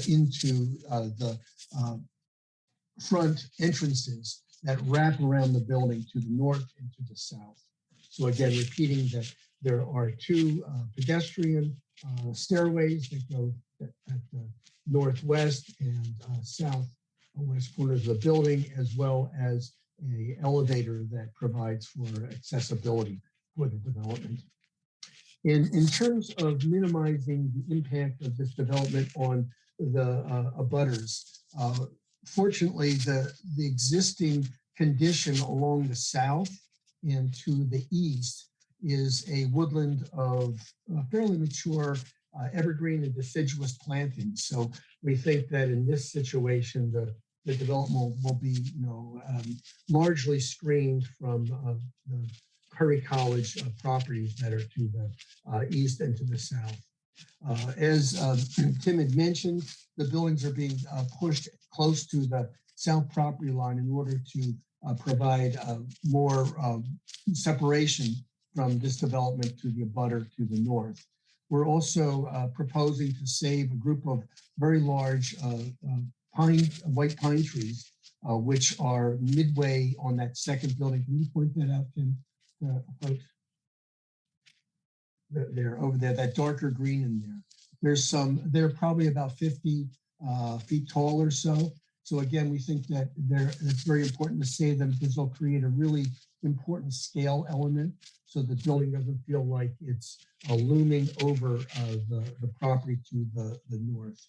J: into the front entrances that wrap around the building to the north and to the south. So again, repeating that there are two pedestrian stairways that go at the northwest and southwest corners of the building, as well as an elevator that provides for accessibility for the development. In terms of minimizing the impact of this development on the abutters, fortunately, the existing condition along the south and to the east is a woodland of fairly mature evergreen and deciduous plantings. So we think that in this situation, the development will be, largely screened from the Curry College properties that are to the east and to the south. As Tim had mentioned, the buildings are being pushed close to the south property line in order to provide more separation from this development to the abutter to the north. We're also proposing to save a group of very large white pine trees, which are midway on that second building. Can you point that out, Tim, folks? They're over there, that darker green in there. They're probably about 50 feet tall or so. So again, we think that it's very important to save them because they'll create a really important scale element so the building doesn't feel like it's looming over the property to the north.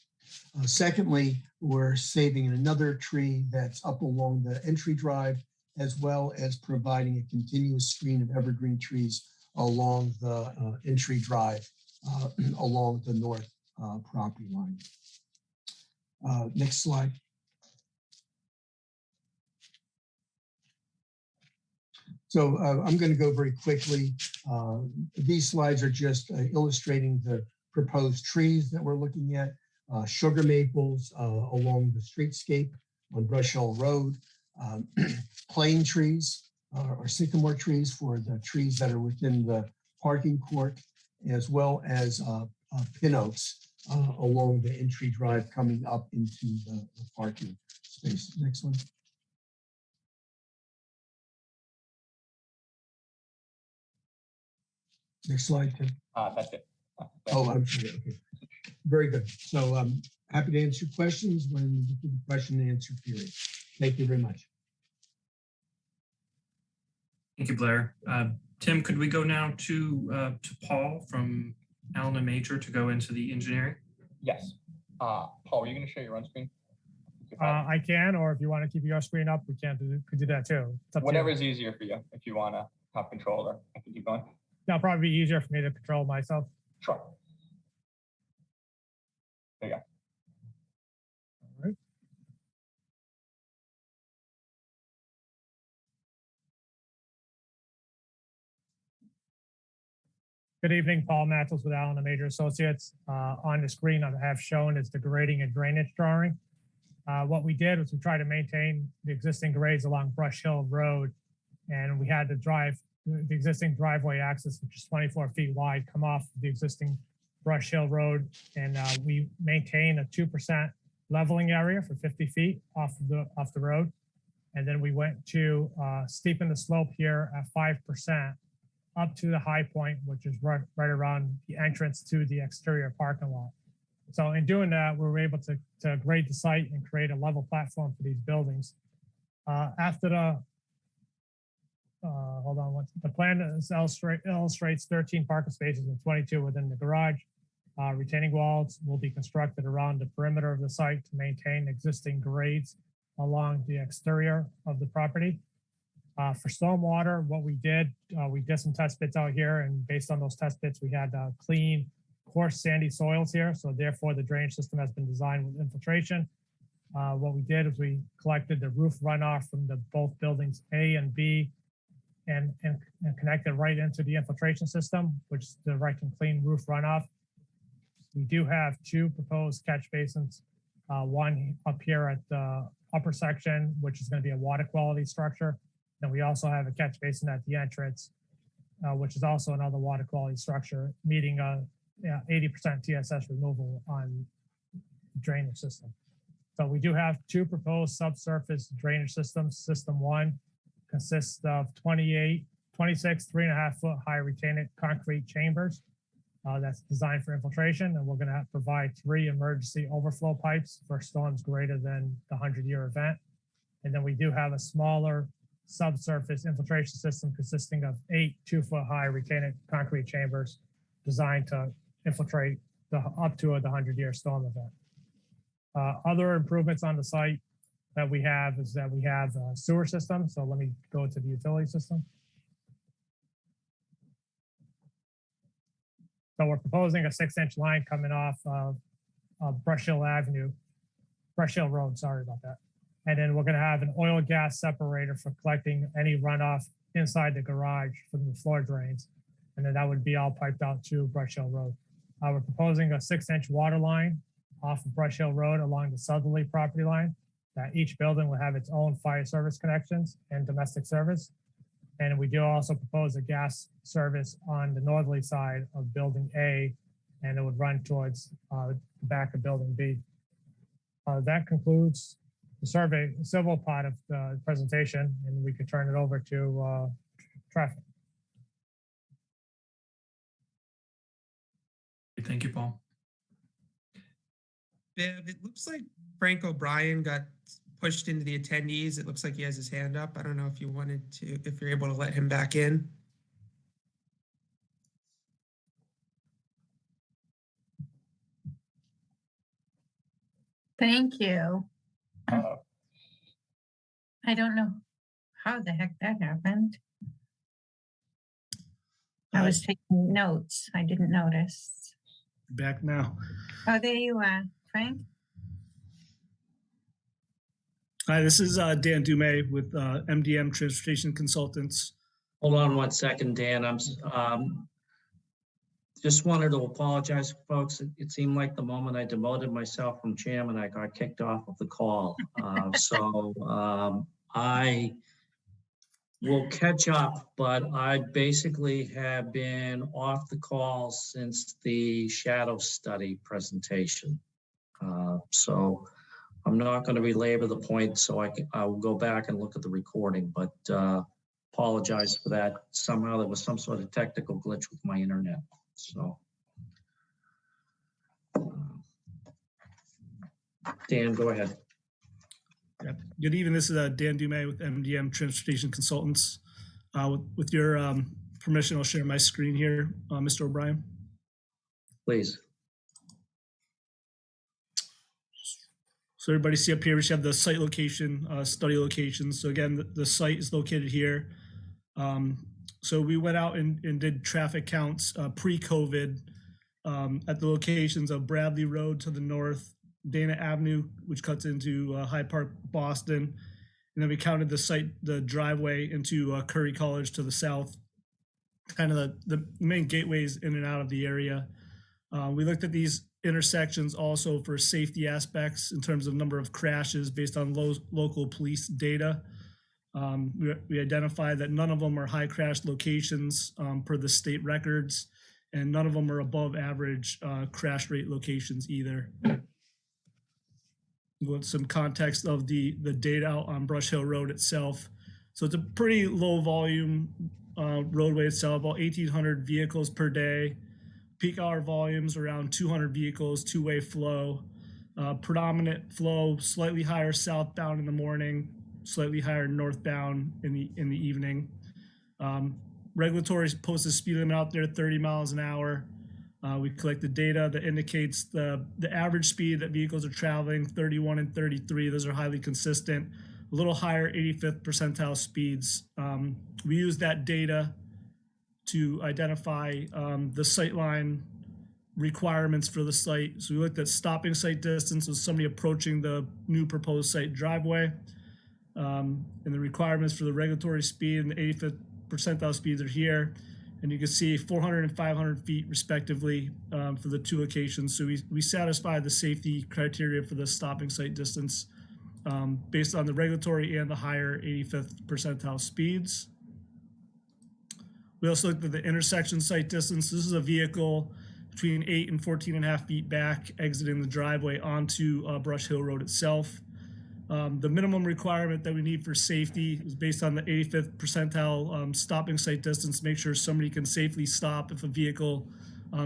J: Secondly, we're saving another tree that's up along the entry drive, as well as providing a continuous screen of evergreen trees along the entry drive along the north property line. Next slide. So I'm going to go very quickly. These slides are just illustrating the proposed trees that we're looking at. Sugar maples along the streetscape on Brush Hill Road, plane trees or sycamore trees for the trees that are within the parking court, as well as pin oaks along the entry drive coming up into the parking space. Next one. Next slide, Tim.
H: That's it.
J: Oh, I'm sorry. Okay. Very good. So I'm happy to answer questions when we get to the question and answer period. Thank you very much.
D: Thank you, Blair. Tim, could we go now to Paul from Allen and Major to go into the engineering?
H: Yes. Paul, are you going to share your own screen?
K: I can, or if you want to keep your screen up, we could do that too.
H: Whatever is easier for you. If you want to have control, or I can keep going.
K: That'll probably be easier for me to control myself.
H: Sure. There you go.
K: All right. Good evening, Paul Mattels with Allen and Major Associates. On the screen I have shown is the grading and drainage drawing. What we did was we tried to maintain the existing grades along Brush Hill Road, and we had the existing driveway access, which is 24 feet wide, come off the existing Brush Hill Road, and we maintain a 2% leveling area for 50 feet off the road. And then we went to steepen the slope here at 5% up to the high point, which is right around the entrance to the exterior parking lot. So in doing that, we were able to grade the site and create a level platform for these buildings. After the, the plan illustrates 13 parking spaces and 22 within the garage. Retaining walls will be constructed around the perimeter of the site to maintain existing grades along the exterior of the property. For stormwater, what we did some test bits out here, and based on those test bits, we had clean, coarse, sandy soils here. So therefore, the drainage system has been designed with infiltration. What we did is we collected the roof runoff from both buildings A and B and connected right into the infiltration system, which is direct and clean roof runoff. We do have two proposed catch basins, one up here at the upper section, which is going to be a water quality structure. And we also have a catch basin at the entrance, which is also another water quality structure, meeting 80% TSS removal on the drainage system. So we do have two proposed subsurface drainage systems. System one consists of 26 3.5 foot high retained concrete chambers. That's designed for infiltration, and we're going to provide 3 emergency overflow pipes for storms greater than the 100-year event. And then we do have a smaller subsurface infiltration system consisting of 8 2-foot high retained concrete chambers designed to infiltrate up to the 100-year storm event. Other improvements on the site that we have is that we have a sewer system. So let me go to the utility system. So we're proposing a 6-inch line coming off of Brush Hill Road, sorry about that. And then we're going to have an oil gas separator for collecting any runoff inside the garage from the floor drains. And then that would be all piped out to Brush Hill Road. We're proposing a 6-inch water line off of Brush Hill Road along the southerly property line, that each building will have its own fire service connections and domestic service. And we do also propose a gas service on the northerly side of building A, and it would run towards the back of building B. That concludes the civil part of the presentation, and we could turn it over to traffic.
D: Thank you, Paul.
G: Viv, it looks like Frank O'Brien got pushed into the attendees. It looks like he has his hand up. I don't know if if you're able to let him back in.
F: Thank you. I don't know how the heck that happened. I was taking notes. I didn't notice.
L: Back now.
F: Oh, there you are, Frank.
L: Hi, this is Dan Dumais with MDM Transportation Consultants.
A: Hold on one second, Dan. I'm just wanted to apologize, folks. It seemed like the moment I demoted myself from chairman, I got kicked off of the call. I will catch up, but I basically have been off the call since the shadow study presentation. So I'm not going to belabor the point, so I will go back and look at the recording, but apologize for that. Somehow there was some sort of technical glitch with my internet. So, Dan, go ahead.
L: Yeah. Good evening. This is Dan Dumais with MDM Transportation Consultants. With your permission, I'll share my screen here, Mr. O'Brien.
A: Please.
L: So everybody see up here, we should have the site location, study location. So again, the site is located here. So we went out and did traffic counts pre-COVID at the locations of Bradley Road to the north, Dana Avenue, which cuts into Hyde Park, Boston. And then we counted the driveway into Curry College to the south. kind of the main gateways in and out of the area. We looked at these intersections also for safety aspects in terms of number of crashes based on local police data. We identified that none of them are high crash locations per the state records, and none of them are above average crash rate locations either. With some context of the data out on Brush Hill Road itself. So it's a pretty low volume roadway itself, about 1,800 vehicles per day. Peak hour volumes around 200 vehicles, two-way flow. Predominant flow, slightly higher southbound in the morning, slightly higher northbound in the evening. Regulatory posted speed limit out there, 30 miles an hour. We collected data that indicates the average speed that vehicles are traveling, 31 and 33. Those are highly consistent. A little higher 85th percentile speeds. We use that data to identify the sightline requirements for the site. So we looked at stopping site distance with somebody approaching the new proposed site driveway, and the requirements for the regulatory speed and the 85th percentile speeds are here. And you can see 400 and 500 feet respectively for the two locations. So we satisfy the safety criteria for the stopping site distance based on the regulatory and the higher 85th percentile speeds. We also looked at the intersection site distance. This is a vehicle between 8 and 14.5 feet back exiting the driveway onto Brush Hill Road itself. The minimum requirement that we need for safety is based on the 85th percentile stopping site distance to make sure somebody can safely stop if a vehicle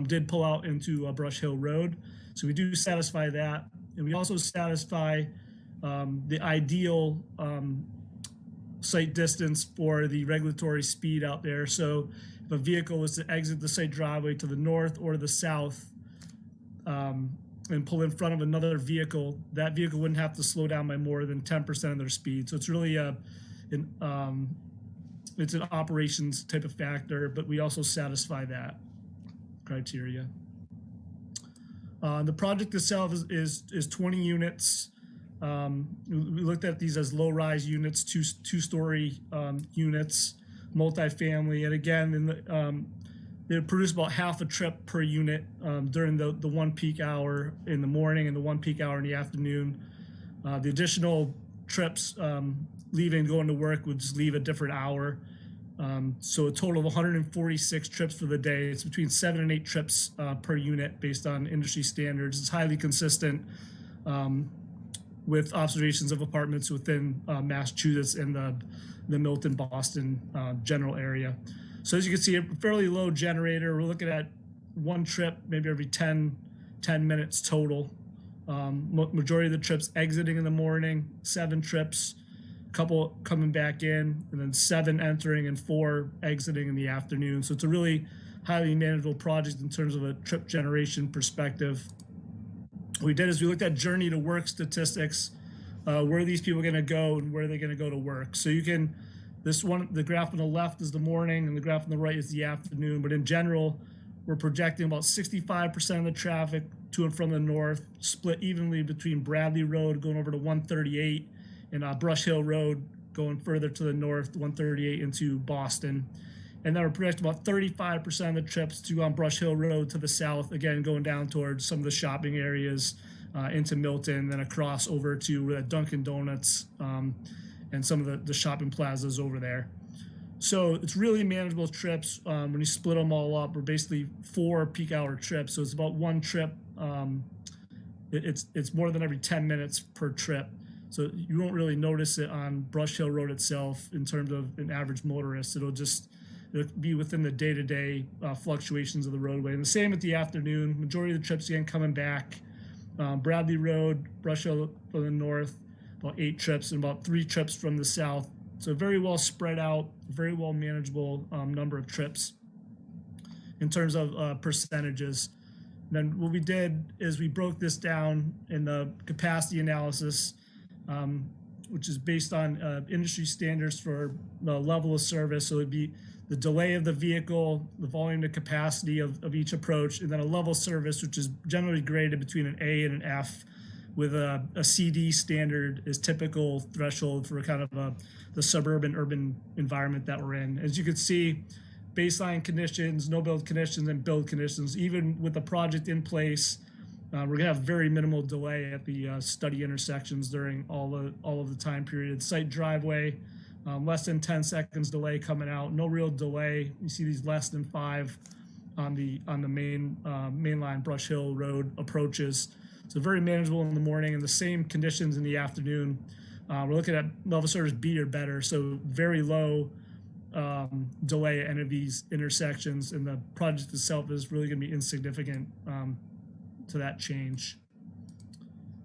L: did pull out into Brush Hill Road. So we do satisfy that. And we also satisfy the ideal site distance for the regulatory speed out there. So if a vehicle was to exit the site driveway to the north or the south and pull in front of another vehicle, that vehicle wouldn't have to slow down by more than 10% of their speed. So it's really it's an operations type of factor, but we also satisfy that criteria. The project itself is 20 units. We looked at these as low-rise units, two-story units, multifamily, and again, they produce about half a trip per unit during the one peak hour in the morning and the one peak hour in the afternoon. The additional trips leaving, going to work would just leave a different hour. So a total of 146 trips for the day. It's between 7 and 8 trips per unit based on industry standards. It's highly consistent with observations of apartments within Massachusetts and the Milton, Boston general area. So as you can see, a fairly low generator. We're looking at one trip, maybe every 10 minutes total. Majority of the trips exiting in the morning, 7 trips, a couple coming back in, and then 7 entering and 4 exiting in the afternoon. So it's a really highly manageable project in terms of a trip generation perspective. What we did is we looked at journey to work statistics. Where are these people going to go and where are they going to go to work? So you can, the graph on the left is the morning and the graph on the right is the afternoon. But in general, we're projecting about 65% of the traffic to and from the north, split evenly between Bradley Road going over to 138 and Brush Hill Road going further to the north, 138 into Boston. And then we're projecting about 35% of the trips to Brush Hill Road to the south, again, going down towards some of the shopping areas into Milton, then across over to Dunkin' Donuts and some of the shopping plazas over there. So it's really manageable trips. When you split them all up, we're basically 4 peak hour trips. So it's about one trip. It's more than every 10 minutes per trip. So you won't really notice it on Brush Hill Road itself in terms of an average motorist. It'll be within the day-to-day fluctuations of the roadway. And the same at the afternoon. Majority of the trips again coming back. Bradley Road, Brush Hill from the north, about 8 trips, and about 3 trips from the south. So very well spread out, very well manageable number of trips in terms of percentages. And then what we did is we broke this down in the capacity analysis, which is based on industry standards for the level of service. So it'd be the delay of the vehicle, the volume to capacity of each approach, and then a level service, which is generally graded between an A and an F, with a CD standard is typical threshold for kind of the suburban urban environment that we're in. As you can see, baseline conditions, no build conditions, and build conditions. Even with the project in place, we're gonna have very minimal delay at the study intersections during all of the time period. Site driveway, less than 10 seconds delay coming out, no real delay. You see these less than 5 on the mainline Brush Hill Road approaches. So very manageable in the morning, and the same conditions in the afternoon. We're looking at level service B or better, so very low delay at any of these intersections, and the project itself is really going to be insignificant to that change.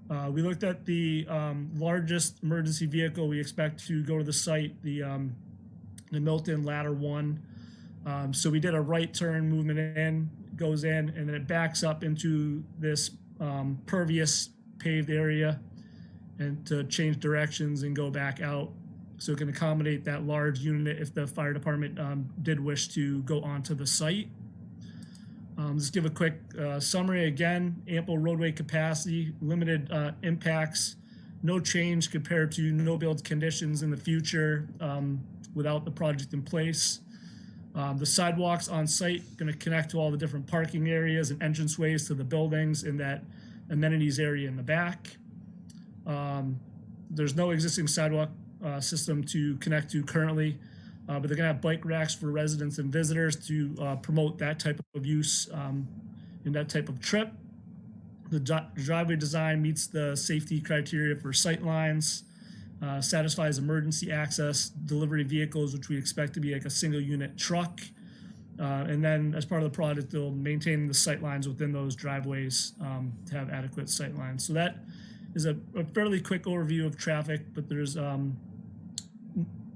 L: We looked at the largest emergency vehicle we expect to go to the site, the Milton Ladder 1. So we did a right turn movement in, goes in, and then it backs up into this pervious paved area and to change directions and go back out. So it can accommodate that large unit if the fire department did wish to go onto the site. Just give a quick summary again: ample roadway capacity, limited impacts, no change compared to no build conditions in the future without the project in place. The sidewalks on site going to connect to all the different parking areas and entranceways to the buildings in that amenities area in the back. There's no existing sidewalk system to connect to currently, but they're gonna have bike racks for residents and visitors to promote that type of use in that type of trip. The driveway design meets the safety criteria for sight lines, satisfies emergency access, delivery vehicles, which we expect to be like a single unit truck. And then as part of the project, they'll maintain the sight lines within those driveways to have adequate sight lines. So that is a fairly quick overview of traffic, but there's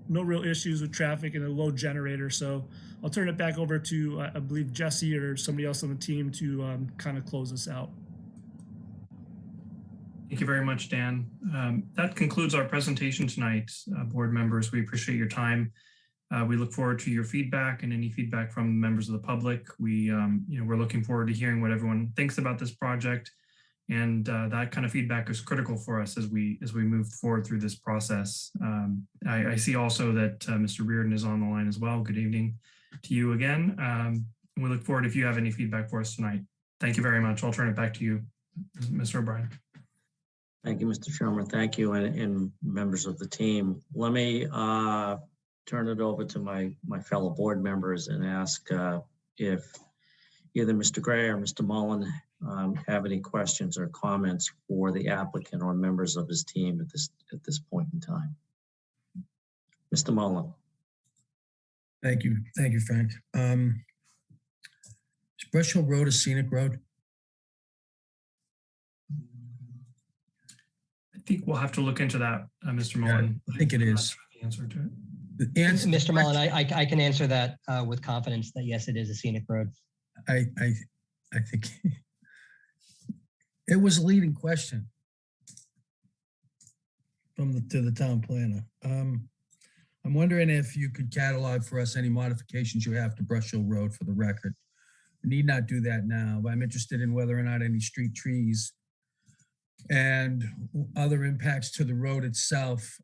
L: no real issues with traffic and a low generator. So I'll turn it back over to, I believe, Jesse or somebody else on the team to kind of close this out.
D: Thank you very much, Dan. That concludes our presentation tonight, board members. We appreciate your time. We look forward to your feedback and any feedback from members of the public. We're looking forward to hearing what everyone thinks about this project, and that kind of feedback is critical for us as we move forward through this process. I see also that Mr. Reardon is on the line as well. Good evening to you again. We look forward if you have any feedback for us tonight. Thank you very much. I'll turn it back to you, Mr. O'Brien.
A: Thank you, Mr. Chairman. Thank you, and members of the team. Let me turn it over to my fellow board members and ask if either Mr. Gray or Mr. Mullen have any questions or comments for the applicant or members of his team at this point in time. Mr. Mullen.
C: Thank you, Frank. Is Brush Hill Road a scenic road?
D: I think we'll have to look into that, Mr. Mullen.
C: I think it is.
D: The answer to it.
M: Mr. Mullen, I can answer that with confidence that yes, it is a scenic road.
C: I think it was a leading question to the town planner. I'm wondering if you could catalog for us any modifications you have to Brush Hill Road for the record. You need not do that now, but I'm interested in whether or not any street trees and other impacts to the road itself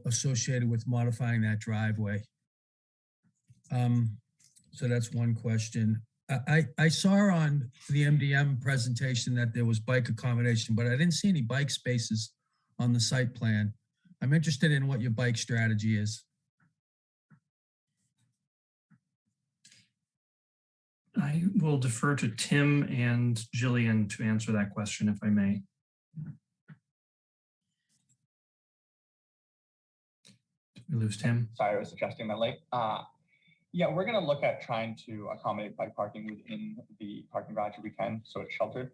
C: associated with modifying that driveway. So that's one question. I saw on the MDM presentation that there was bike accommodation, but I didn't see any bike spaces on the site plan. I'm interested in what your bike strategy is.
D: I will defer to Tim and Jillian to answer that question, if I may. Did we lose Tim?
H: Sorry, I was adjusting my leg. Yeah, we're going to look at trying to accommodate bike parking within the parking garage if we can, so it's sheltered.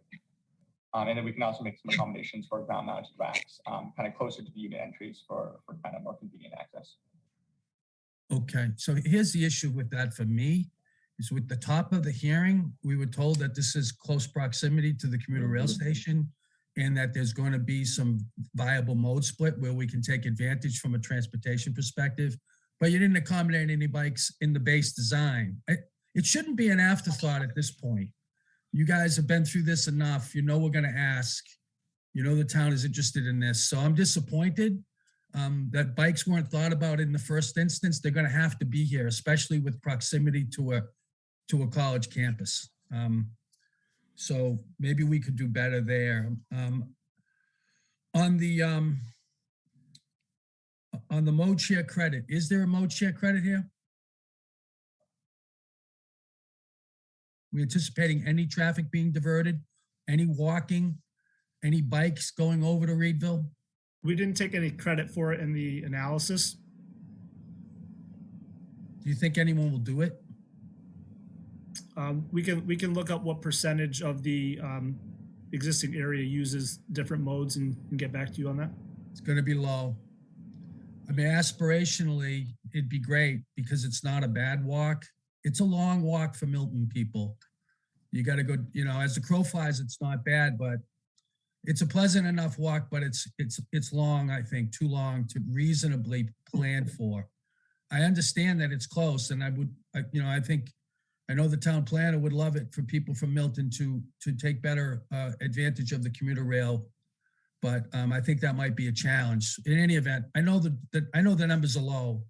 H: And then we can also make some accommodations for ground mounted racks, kind of closer to the unit entries for kind of more convenient access.
C: Okay, so here's the issue with that for me, is with the top of the hearing, we were told that this is close proximity to the commuter rail station and that there's going to be some viable mode split where we can take advantage from a transportation perspective, but you didn't accommodate any bikes in the base design. It shouldn't be an afterthought at this point. You guys have been through this enough. You know we're going to ask. You know the town is interested in this. So I'm disappointed. that bikes weren't thought about in the first instance. They're going to have to be here, especially with proximity to a college campus. So maybe we could do better there. On the mode share credit, is there a mode share credit here? We anticipating any traffic being diverted, any walking, any bikes going over to Reedville?
L: We didn't take any credit for it in the analysis.
C: Do you think anyone will do it?
L: We can look up what percentage of the existing area uses different modes and get back to you on that.
C: It's going to be low. I mean, aspirationally, it'd be great because it's not a bad walk. It's a long walk for Milton people. You got to go, you know, as the crow flies, it's not bad, but it's a pleasant enough walk, but it's long, I think, too long to reasonably plan for. I understand that it's close, and I know the town planner would love it for people from Milton to take better advantage of the commuter rail, but I think that might be a challenge. In any event, I know the numbers are low,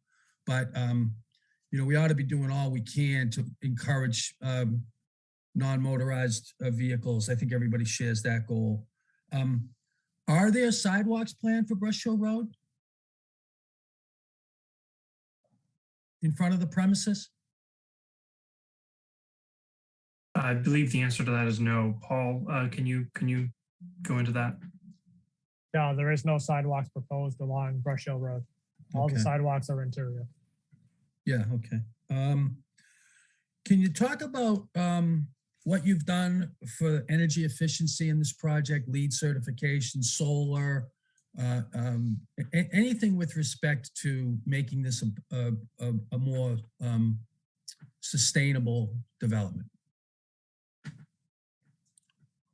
C: but you know, we ought to be doing all we can to encourage non-motorized vehicles. I think everybody shares that goal. Are there sidewalks planned for Brush Hill Road in front of the premises?
D: I believe the answer to that is no. Paul, can you go into that?
K: No, there is no sidewalks proposed along Brush Hill Road. All the
C: Okay.
K: sidewalks are interior.
C: Yeah, okay. Can you talk about what you've done for energy efficiency in this project, LEED certification, solar, anything with respect to making this a more sustainable development?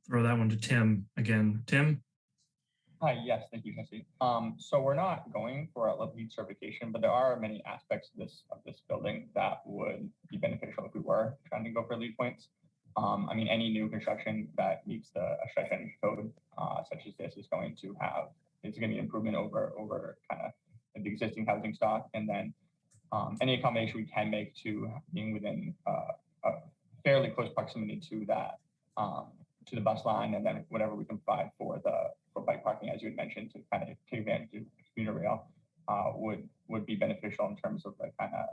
D: Throw that one to Tim again. Tim?
H: Hi, yes, thank you, Jesse. So we're not going for a LEED certification, but there are many aspects of this building that would be beneficial if we were trying to go for LEED points. I mean, any new construction that meets the stretch energy code, such as this, is going to be an improvement over kind of the existing housing stock, and then any accommodation we can make to being within a fairly close proximity to that to the bus line, and then whatever we can provide for bike parking, as you had mentioned, to kind of take advantage of commuter rail would be beneficial in terms of the kind of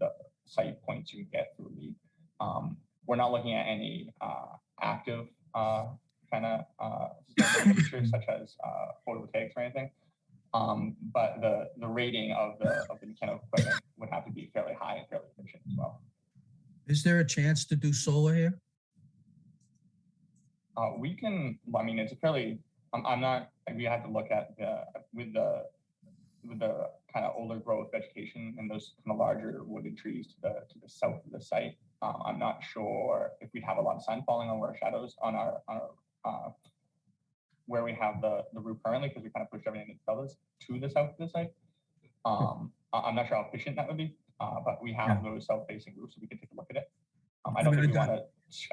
H: the site points you can get through LEED. We're not looking at any active kind of features such as photovoltaics or anything, but the rating of the mechanical equipment would have to be fairly high and fairly efficient as well.
C: Is there a chance to do solar here?
H: We can. I mean, it's a fairly. I'm not. We have to look at with the kind of older growth vegetation and those kind of larger wooded trees to the south of the site. I'm not sure if we'd have a lot of sun falling on our shadows on our where we have the roof currently, because we kind of pushed everything to the south of the site. I'm not sure how efficient that would be, but we have those south-facing roofs, so we can take a look at it. I don't think we want to.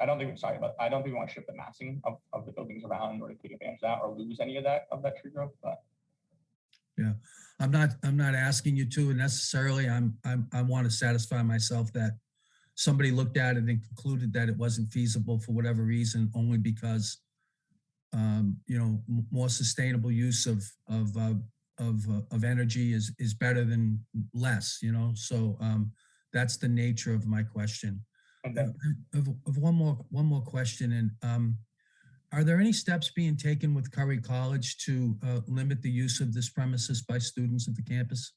H: I don't think we want to shift the massing of the buildings around in order to take advantage of that or lose any of that tree growth. But
C: yeah, I'm not asking you to necessarily. I want to satisfy myself that somebody looked at it and concluded that it wasn't feasible for whatever reason, only because you know, more sustainable use of energy is better than less. You know, so that's the nature of my question. Of one more question, and are there any steps being taken with Curry College to limit the use of this premises by students at the campus?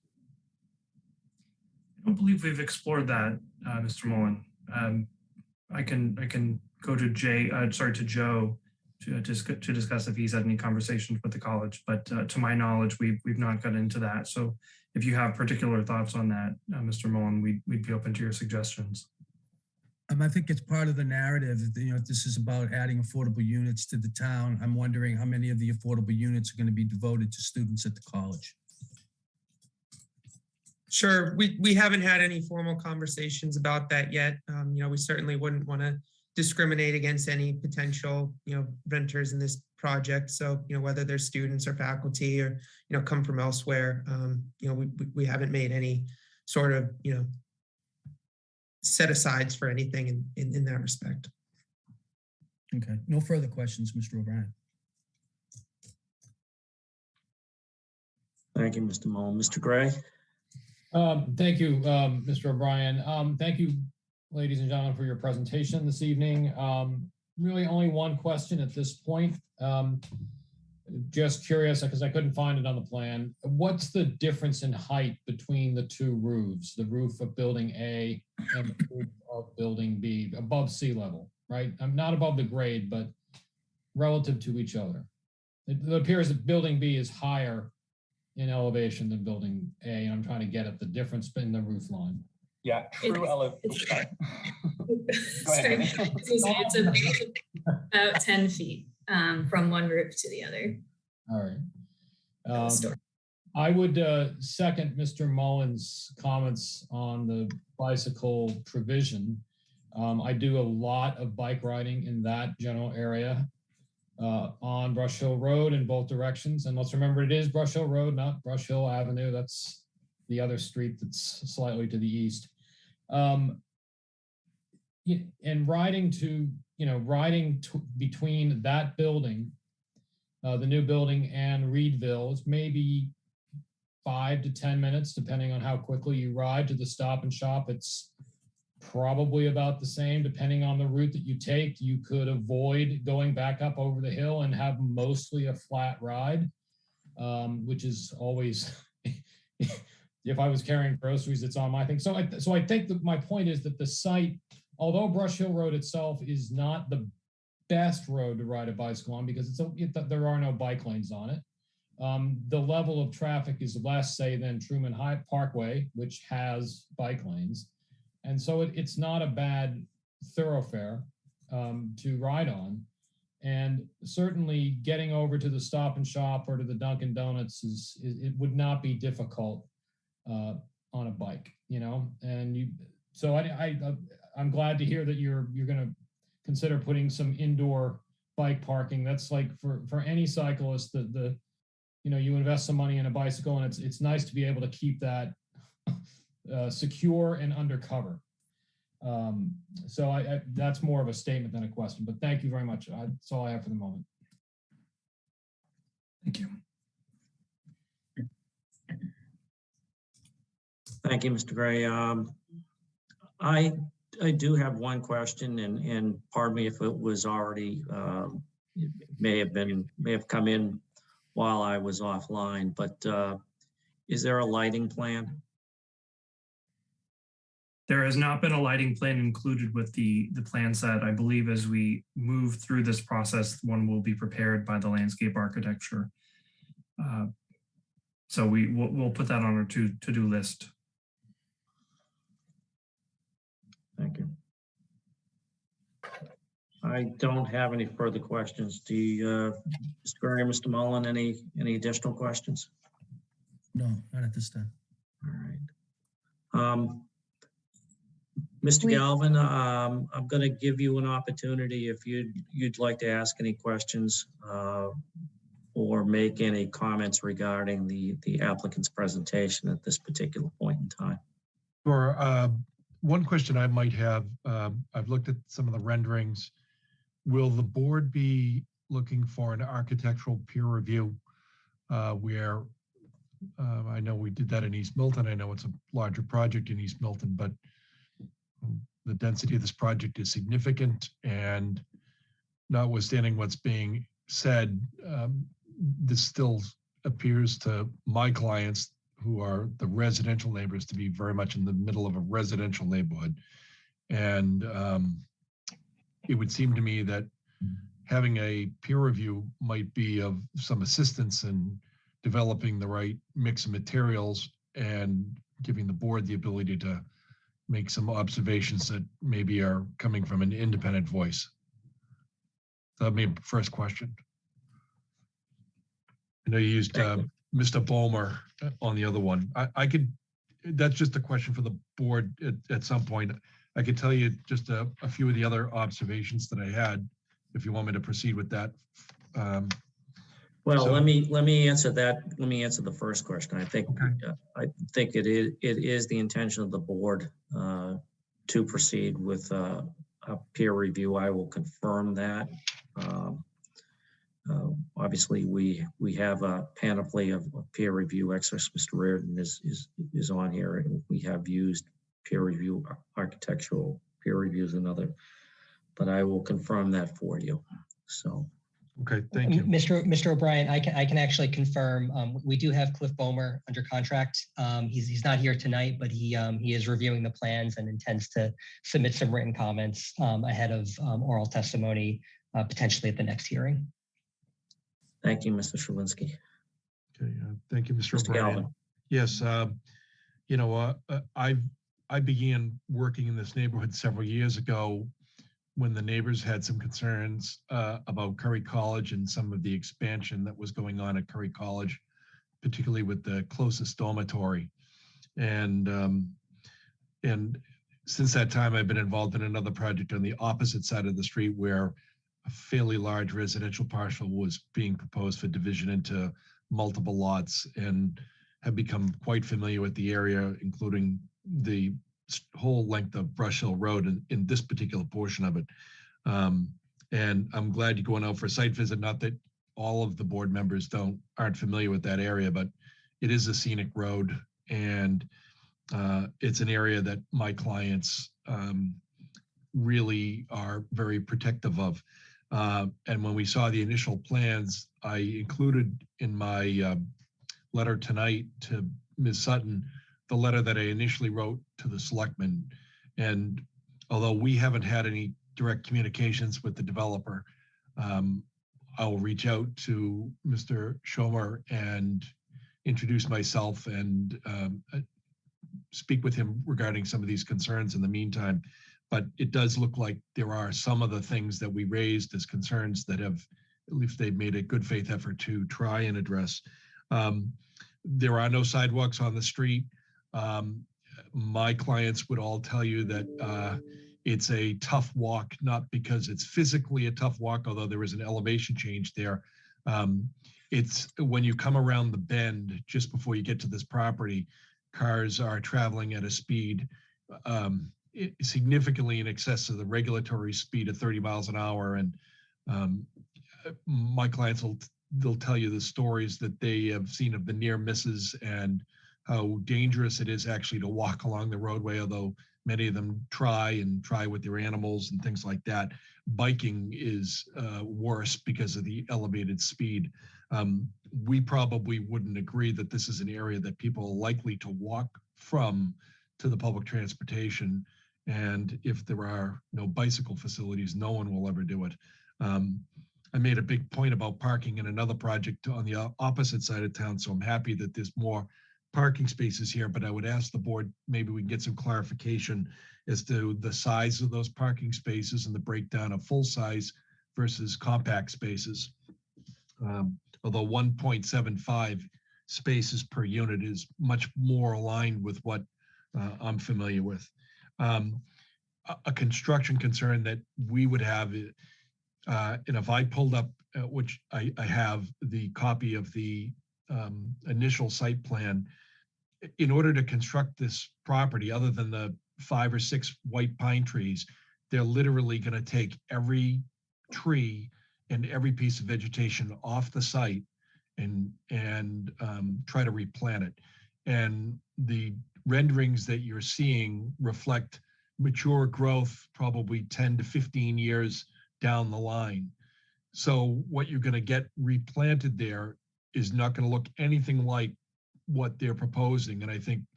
D: I don't believe we've explored that, Mr. Mullen. I can go to Joe to discuss if he's had any conversations with the college, but to my knowledge, we've not gotten into that. So if you have particular thoughts on that, Mr. Mullen, we'd be open to your suggestions.
C: I think it's part of the narrative. You know, if this is about adding affordable units to the town, I'm wondering how many of the affordable units are going to be devoted to students at the college.
G: Sure, we haven't had any formal conversations about that yet. You know, we certainly wouldn't want to discriminate against any potential, you know, renters in this project. So, whether they're students or faculty or, come from elsewhere, we haven't made any sort of, set asides for anything in that respect.
C: Okay, no further questions, Mr. O'Brien.
A: Thank you, Mr. Mullen. Mr. Gray?
B: Thank you, Mr. O'Brien. Thank you, ladies and gentlemen, for your presentation this evening. Really only one question at this point. Just curious, because I couldn't find it on the plan. What's the difference in height between the two roofs, the roof of building A and the roof of building B, above sea level, right? I'm not above the grade, but relative to each other. It appears that building B is higher in elevation than building A, and I'm trying to get at the difference in the roof line.
H: Yeah, true elevation.
I: It's about 10 feet from one roof to the other.
B: All right. I would second Mr. Mullen's comments on the bicycle provision. I do a lot of bike riding in that general area on Brush Hill Road in both directions. And let's remember, it is Brush Hill Road, not Brush Hill Avenue. That's the other street that's slightly to the east. And riding between that building, the new building, and Reedville is maybe 5 to 10 minutes, depending on how quickly you ride to the Stop and Shop. It's probably about the same, depending on the route that you take. You could avoid going back up over the hill and have mostly a flat ride, which is always, if I was carrying groceries, it's on my thing. So I think that my point is that the site, although Brush Hill Road itself is not the best road to ride a bicycle on because there are no bike lanes on it, the level of traffic is less, say, than Truman High Parkway, which has bike lanes. And so it's not a bad thoroughfare to ride on. And certainly getting over to the Stop and Shop or to the Dunkin' Donuts it would not be difficult on a bike, And so I'm glad to hear that you're going to consider putting some indoor bike parking. That's like for any cyclist that you invest some money in a bicycle, and it's nice to be able to keep that secure and undercover. So that's more of a statement than a question, but thank you very much. That's all I have for the moment.
D: Thank you.
A: Thank you, Mr. Gray. I do have one question, and pardon me if it was already it may have come in while I was offline, but is there a lighting plan?
D: There has not been a lighting plan included with the plan set. I believe as we move through this process, one will be prepared by the landscape architecture. So we'll put that on our to-do list.
A: Thank you. I don't have any further questions. Do you, Mr. Gray, Mr. Mullen, any additional questions?
C: No, not at this time.
A: All right. Mr. Galvin, I'm going to give you an opportunity if you'd like to ask any questions or make any comments regarding the applicant's presentation at this particular point in time.
E: Sure. One question I might have, I've looked at some of the renderings. Will the board be looking for an architectural peer review where I know we did that in East Milton. I know it's a larger project in East Milton, but the density of this project is significant, and notwithstanding what's being said, this still appears to my clients, who are the residential neighbors, to be very much in the middle of a residential neighborhood. And it would seem to me that having a peer review might be of some assistance in developing the right mix of materials and giving the board the ability to make some observations that maybe are coming from an independent voice. That'd be a first question. I know you used Mr. Bomer on the other one. I could, that's just a question for the board at some point. I could tell you just a few of the other observations that I had, if you want me to proceed with that
A: Well,
E: So-
A: let me answer that. Let me answer the first question. I think it is the intention of the board to proceed with a peer review. I will confirm that. Obviously, we have a panoply of peer review experts. Mr. Reardon is on here, and we have used peer review, architectural peer reviews and other, but I will confirm that for you. So.
E: Okay, thank you.
M: Mr. O'Brien, I can actually confirm, we do have Cliff Bomer under contract. He's not here tonight, but he is reviewing the plans and intends to submit some written comments ahead of oral testimony, potentially at the next hearing.
A: Thank you, Mr. Shalinski.
E: Okay, thank you, Mr.
A: Mr.
E: O'Brien.
A: Galvin.
E: Yes, you know, I began working in this neighborhood several years ago when the neighbors had some concerns about Curry College and some of the expansion that was going on at Curry College, particularly with the closest dormitory. And since that time, I've been involved in another project on the opposite side of the street where a fairly large residential parcel was being proposed for division into multiple lots, and have become quite familiar with the area, including the whole length of Brush Hill Road in this particular portion of it. And I'm glad you're going out for a site visit. Not that all of the board members aren't familiar with that area, but it is a scenic road, and it's an area that my clients really are very protective of. And when we saw the initial plans, I included in my letter tonight to Ms. Sutton the letter that I initially wrote to the selectmen. And although we haven't had any direct communications with the developer, I will reach out to Mr. Schomer and introduce myself and speak with him regarding some of these concerns in the meantime. But it does look like there are some of the things that we raised as concerns that have, at least they've made a good faith effort to try and address. There are no sidewalks on the street. My clients would all tell you that it's a tough walk, not because it's physically a tough walk, although there is an elevation change there. It's when you come around the bend just before you get to this property, cars are traveling at a speed significantly in excess of the regulatory speed of 30 miles an hour. And my clients they'll tell you the stories that they have seen of the near misses and how dangerous it is actually to walk along the roadway, although many of them try with their animals and things like that. Biking is worse because of the elevated speed. We probably wouldn't agree that this is an area that people are likely to walk from to the public transportation. And if there are no bicycle facilities, no one will ever do it. I made a big point about parking in another project on the opposite side of town, so I'm happy that there's more parking spaces here, but I would ask the board, maybe we can get some clarification as to the size of those parking spaces and the breakdown of full size versus compact spaces. Although 1.75 spaces per unit is much more aligned with what I'm familiar with. A construction concern that we would have, and if I pulled up, which I have the copy of the initial site plan, in order to construct this property, other than the 5 or 6 white pine trees, they're literally going to take every tree and every piece of vegetation off the site and try to replant it. And the renderings that you're seeing reflect mature growth, probably 10 to 15 years down the line. So what you're going to get replanted there is not going to look anything like what they're proposing. And I think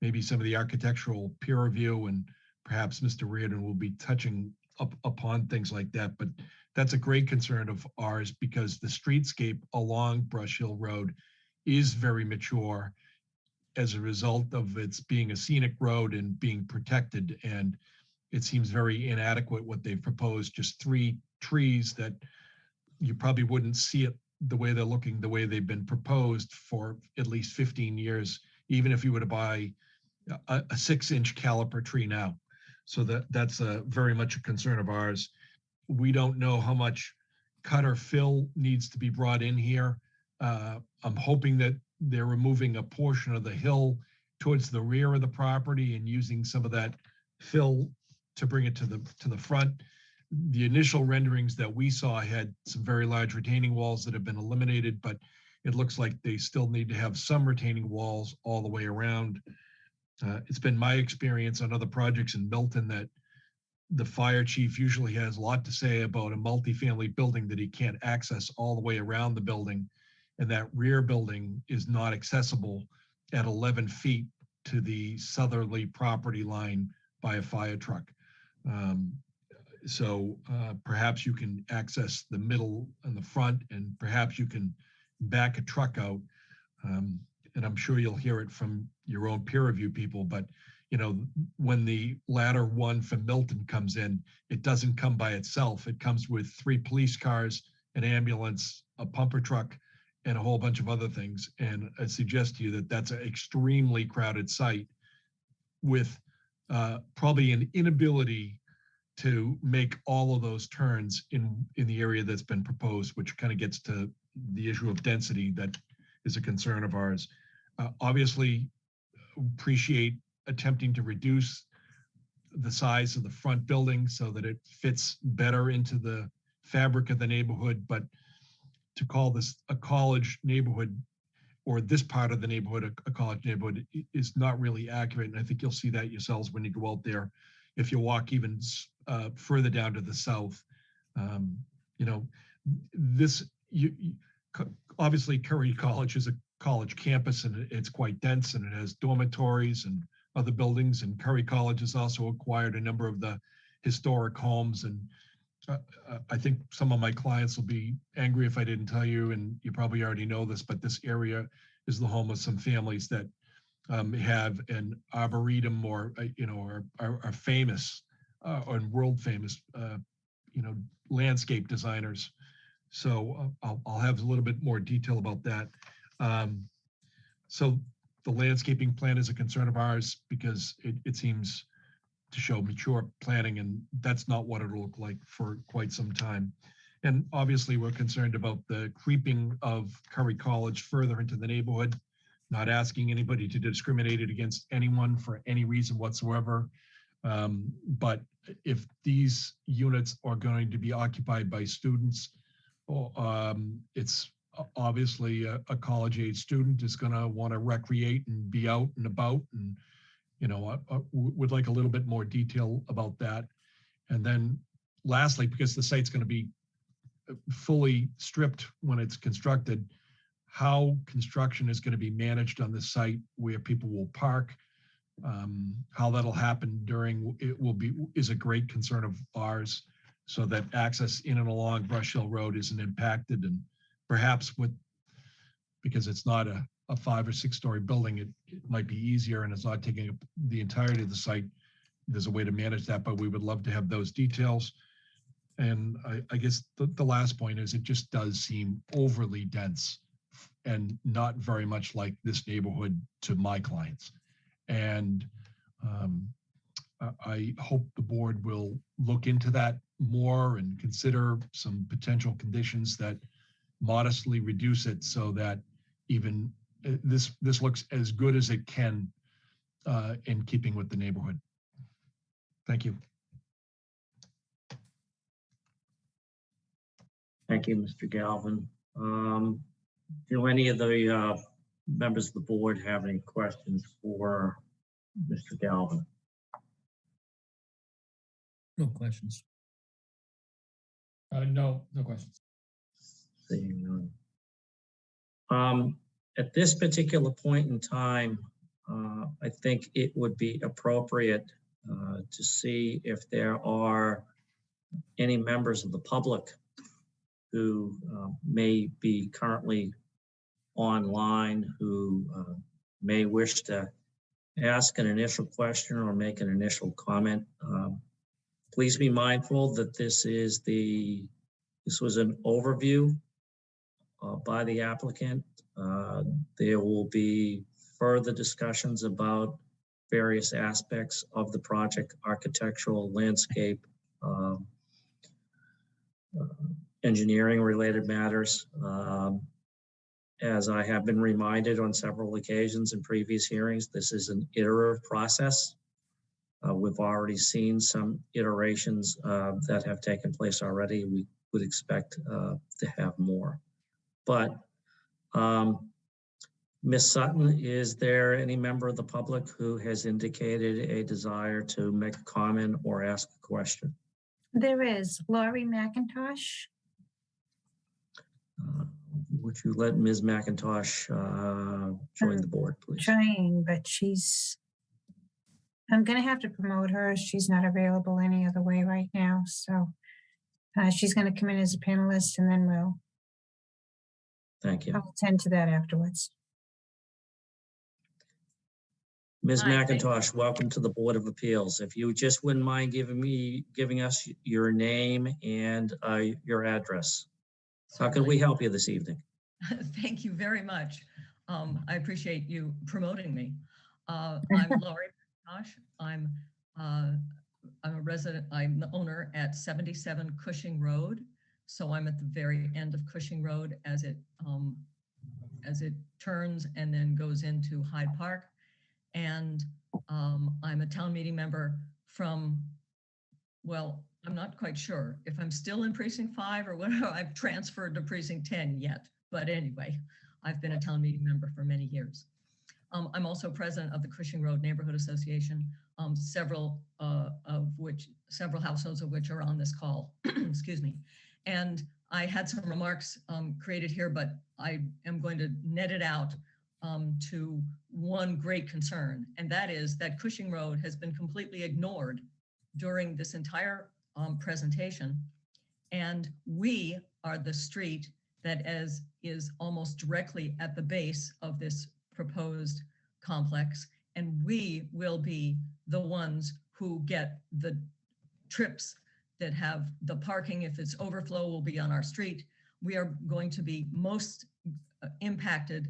E: maybe some of the architectural peer review and perhaps Mr. Reardon will be touching upon things like that. But that's a great concern of ours because the streetscape along Brush Hill Road is very mature as a result of its being a scenic road and being protected. And it seems very inadequate what they've proposed, just 3 trees that you probably wouldn't see it the way they're looking, the way they've been proposed for at least 15 years, even if you were to buy a 6-inch caliper tree now. So that's very much a concern of ours. We don't know how much cut or fill needs to be brought in here. I'm hoping that they're removing a portion of the hill towards the rear of the property and using some of that fill to bring it to the front. The initial renderings that we saw had some very large retaining walls that have been eliminated, but it looks like they still need to have some retaining walls all the way around. It's been my experience on other projects in Milton that the fire chief usually has a lot to say about a multifamily building that he can't access all the way around the building. And that rear building is not accessible at 11 feet to the southerly property line by a fire truck. So perhaps you can access the middle and the front, and perhaps you can back a truck out. And I'm sure you'll hear it from your own peer review people, but you know, when the ladder one from Milton comes in, it doesn't come by itself. It comes with 3 police cars, an ambulance, a pumper truck, and a whole bunch of other things. And I suggest to you that that's an extremely crowded site with probably an inability to make all of those turns in the area that's been proposed, which kind of gets to the issue of density that is a concern of ours. Obviously, appreciate attempting to reduce the size of the front building so that it fits better into the fabric of the neighborhood, but to call this a college neighborhood or this part of the neighborhood a college neighborhood is not really accurate. And I think you'll see that yourselves when you go out there. If you walk even further down to the south, you know, obviously Curry College is a college campus and it's quite dense and it has dormitories and other buildings, and Curry College has also acquired a number of the historic homes. And I think some of my clients will be angry if I didn't tell you, and you probably already know this, but this area is the home of some families that have an arboretum or, you know, are famous or world famous, you know, landscape designers. So I'll have a little bit more detail about that. So the landscaping plan is a concern of ours because it seems to show mature planning, and that's not what it'll look like for quite some time. And obviously we're concerned about the creeping of Curry College further into the neighborhood, not asking anybody to discriminate against anyone for any reason whatsoever. But if these units are going to be occupied by students, it's obviously a college age student is going to want to recreate and be out and about, and you know, would like a little bit more detail about that. And then lastly, because the site's going to be fully stripped when it's constructed, how construction is going to be managed on the site, where people will park, how that'll happen is a great concern of ours, so that access in and along Brush Hill Road isn't impacted. And perhaps because it's not a 5 or 6 story building, it might be easier and it's not taking up the entirety of the site. There's a way to manage that, but we would love to have those details. And I guess the last point is it just does seem overly dense and not very much like this neighborhood to my clients. And I hope the board will look into that more and consider some potential conditions that modestly reduce it so that even this looks as good as it can in keeping with the neighborhood. Thank you.
A: Thank you, Mr. Galvin. Do any of the members of the board have any questions for Mr. Galvin?
C: No questions.
B: No questions.
A: Seeing none. At this particular point in time, I think it would be appropriate to see if there are any members of the public who may be currently online who may wish to ask an initial question or make an initial comment. Please be mindful that this was an overview by the applicant. There will be further discussions about various aspects of the project, architectural, landscape, engineering related matters. As I have been reminded on several occasions in previous hearings, this is an iterative process. We've already seen some iterations that have taken place already. We would expect to have more. But Ms. Sutton, is there any member of the public who has indicated a desire to make a comment or ask a question?
F: There is Laurie McIntosh.
A: Would you let Ms. McIntosh join the board, please?
F: Trying, but I'm going to have to promote her. She's not available any other way right now. So she's going to come in as a panelist and then
A: Thank you.
F: I'll attend to that afterwards.
A: Ms.
N: Hi,
A: McIntosh, welcome to the Board of Appeals. If you just wouldn't mind giving us your name and your address. How can we help you this evening?
N: Thank you very much. I appreciate you promoting me. I'm Laurie McIntosh. I'm a resident. I'm the owner at 77 Cushing Road. So I'm at the very end of Cushing Road as it turns and then goes into Hyde Park. And I'm a town meeting member from, well, I'm not quite sure if I'm still in precinct 5 or whether I've transferred to precinct 10 yet. But anyway, I've been a town meeting member for many years. I'm also president of the Cushing Road Neighborhood Association, several households of which are on this call, excuse me. And I had some remarks created here, but I am going to net it out to one great concern, and that is that Cushing Road has been completely ignored during this entire presentation. And we are the street that is almost directly at the base of this proposed complex. And we will be the ones who get the trips that have the parking. If it's overflow, will be on our street. We are going to be most impacted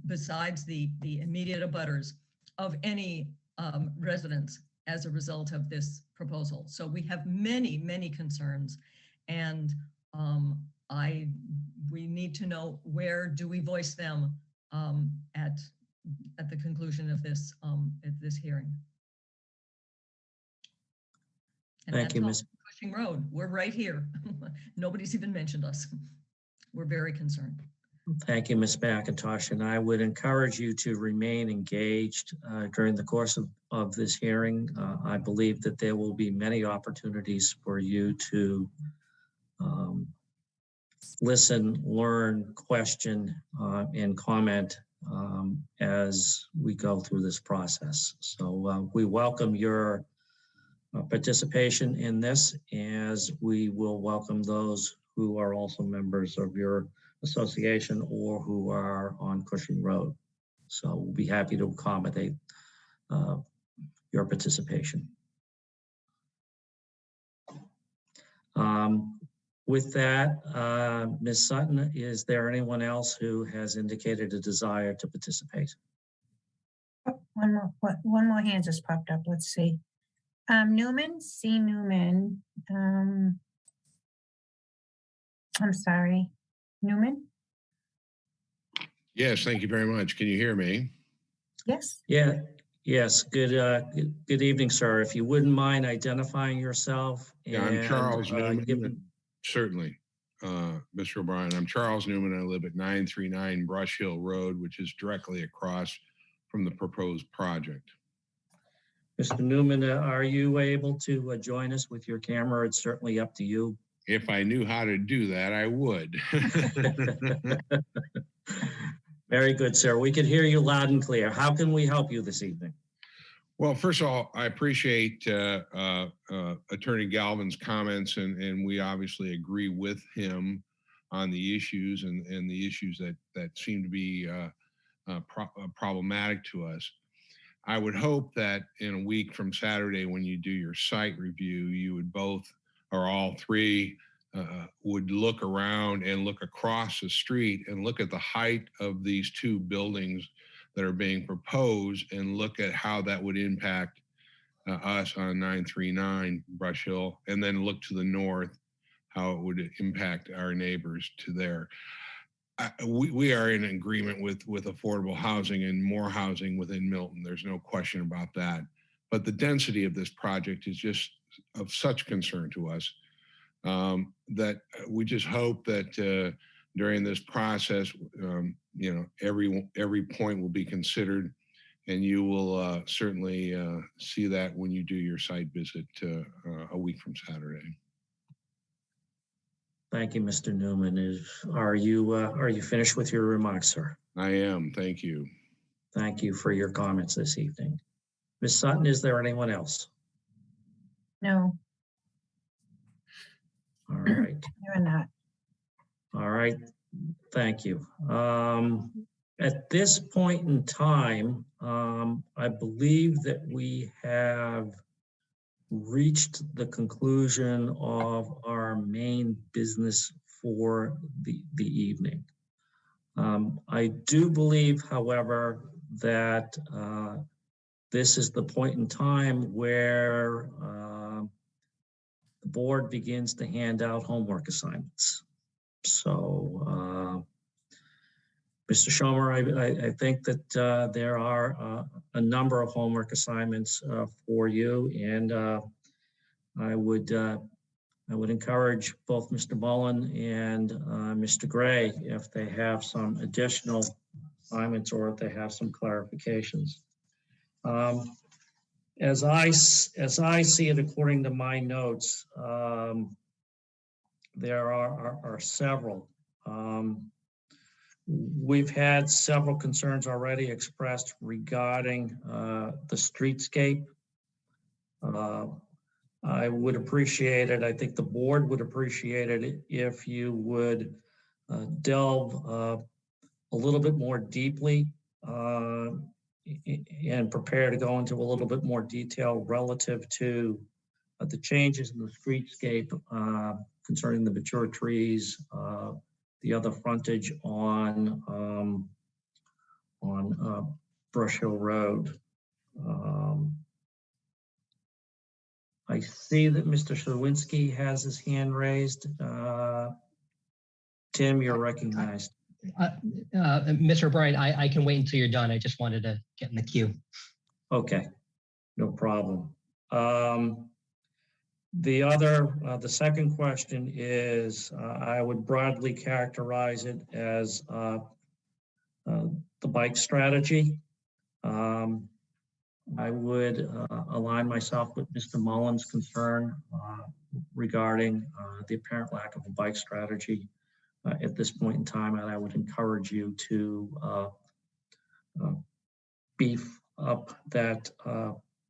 N: besides the immediate abutters of any residents as a result of this proposal. So we have many, many concerns, and we need to know where do we voice them at the conclusion of this hearing. And
A: Thank you,
N: that's
A: Ms.
N: Cushing Road. We're right here. Nobody's even mentioned us. We're very concerned.
A: Thank you, Ms. McIntosh, and I would encourage you to remain engaged during the course of this hearing. I believe that there will be many opportunities for you to listen, learn, question, and comment as we go through this process. So we welcome your participation in this, as we will welcome those who are also members of your association or who are on Cushing Road. So we'll be happy to accommodate your participation. With that, Ms. Sutton, is there anyone else who has indicated a desire to participate?
F: Oh, one more hand just popped up. Let's see. Newman, C. Newman. I'm sorry. Newman?
O: Yes, thank you very much. Can you hear me?
F: Yes.
A: Yeah. Yes. Good evening, sir. If you wouldn't mind identifying yourself.
O: Yeah, I'm Charles Newman.
A: Certainly.
O: Mr. O'Brien, I'm Charles Newman. I live at 939 Brush Hill Road, which is directly across from the proposed project.
A: Mr. Newman, are you able to join us with your camera? It's certainly up to you.
O: If I knew how to do that, I would.
A: Very good, sir. We can hear you loud and clear. How can we help you this evening?
O: Well, first of all, I appreciate Attorney Galvin's comments, and we obviously agree with him on the issues and the issues that seem to be problematic to us. I would hope that in a week from Saturday, when you do your site review, you would both or all three would look around and look across the street and look at the height of these two buildings that are being proposed and look at how that would impact us on 939 Brush Hill, and then look to the north, how it would impact our neighbors to there. We are in agreement with affordable housing and more housing within Milton. There's no question about that. But the density of this project is just of such concern to us that we just hope that during this process, every point will be considered, and you will certainly see that when you do your site visit a week from Saturday.
A: Thank you, Mr. Newman. Are you finished with your remarks, sir?
O: I am. Thank you.
A: Thank you for your comments this evening. Ms. Sutton, is there anyone else?
F: No,
A: All right.
F: you're not.
A: All right. Thank you. At this point in time, I believe that we have reached the conclusion of our main business for the evening. I do believe, however, that this is the point in time where the board begins to hand out homework assignments. So, Mr. Schomer, I think that there are a number of homework assignments for you, and I would encourage both Mr. Mullen and Mr. Gray, if they have some additional assignments or if they have some clarifications. As I see it, according to my notes, there are several. We've had several concerns already expressed regarding the streetscape. I would appreciate it. I think the board would appreciate it if you would delve a little bit more deeply and prepare to go into a little bit more detail relative to the changes in the streetscape concerning the mature trees, the other frontage on Brush Hill Road. I see that Mr. Sherwinski has his hand raised. Tim, you're recognized.
M: Mr. O'Brien, I can wait until you're done. I just wanted to get in the queue.
A: Okay, no problem. The second question is, I would broadly characterize it as the bike strategy. I would align myself with Mr. Mullen's concern regarding the apparent lack of a bike strategy at this point in time, and I would encourage you to beef up that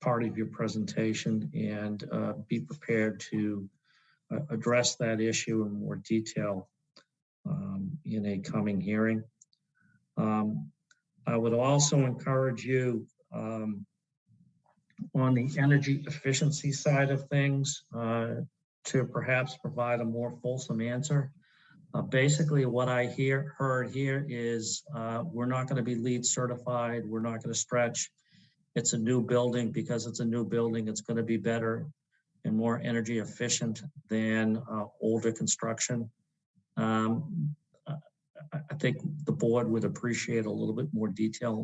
A: part of your presentation and be prepared to address that issue in more detail in a coming hearing. I would also encourage you on the energy efficiency side of things to perhaps provide a more fulsome answer. Basically, what I heard here is we're not going to be LEED certified. We're not going to stretch. It's a new building. Because it's a new building, it's going to be better and more energy efficient than older construction. I think the board would appreciate a little bit more detail, a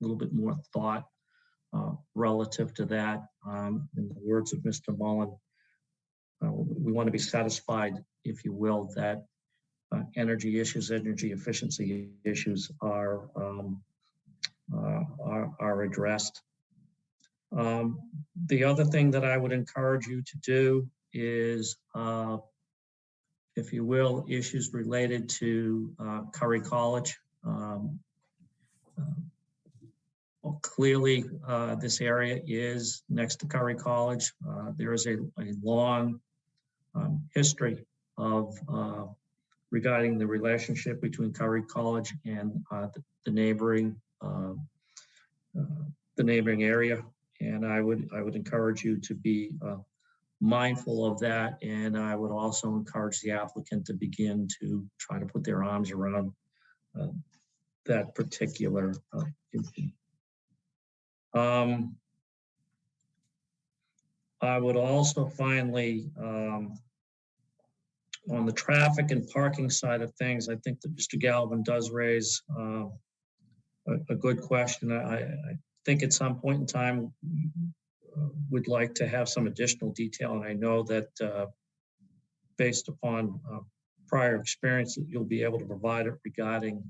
A: little bit more thought relative to that. In the words of Mr. Mullen, we want to be satisfied, if you will, that energy issues, energy efficiency issues are addressed. The other thing that I would encourage you to do is, if you will, issues related to Curry College. Well, clearly, this area is next to Curry College. There is a long history of regarding the relationship between Curry College and the neighboring area, and I would encourage you to be mindful of that, and I would also encourage the applicant to begin to try to put their arms around that particular issue. I would also finally on the traffic and parking side of things, I think that Mr. Galvin does raise a good question. I think at some point in time, we'd like to have some additional detail. And I know that based upon prior experience, that you'll be able to provide it regarding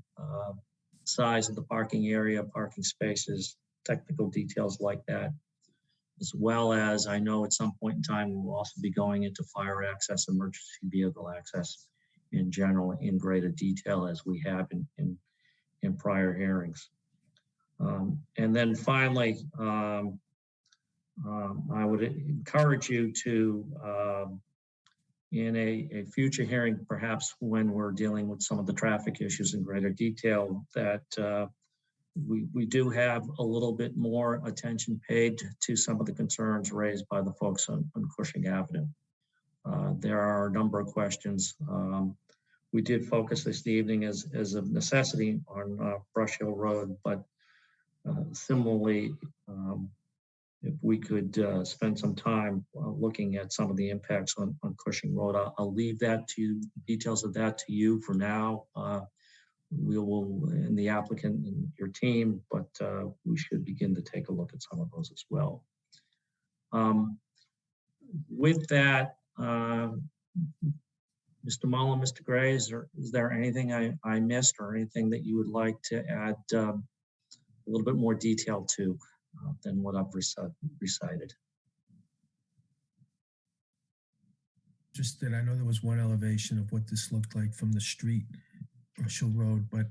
A: size of the parking area, parking spaces, technical details like that, as well as I know at some point in time, we'll also be going into fire access, emergency vehicle access in general in greater detail as we have in prior hearings. And then finally, I would encourage you to, in a future hearing, perhaps when we're dealing with some of the traffic issues in greater detail, that we do have a little bit more attention paid to some of the concerns raised by the folks on Cushing Avenue. There are a number of questions. We did focus this evening as a necessity on Brush Hill Road, but similarly, if we could spend some time looking at some of the impacts on Cushing Road, I'll leave that to details of that to you for now. We will, and the applicant and your team, but we should begin to take a look at some of those as well. With that, Mr. Mullen, Mr. Gray, is there anything I missed or anything that you would like to add a little bit more detail to than what I've recited?
C: Just that I know there was one elevation of what this looked like from the street, Brush Hill Road, but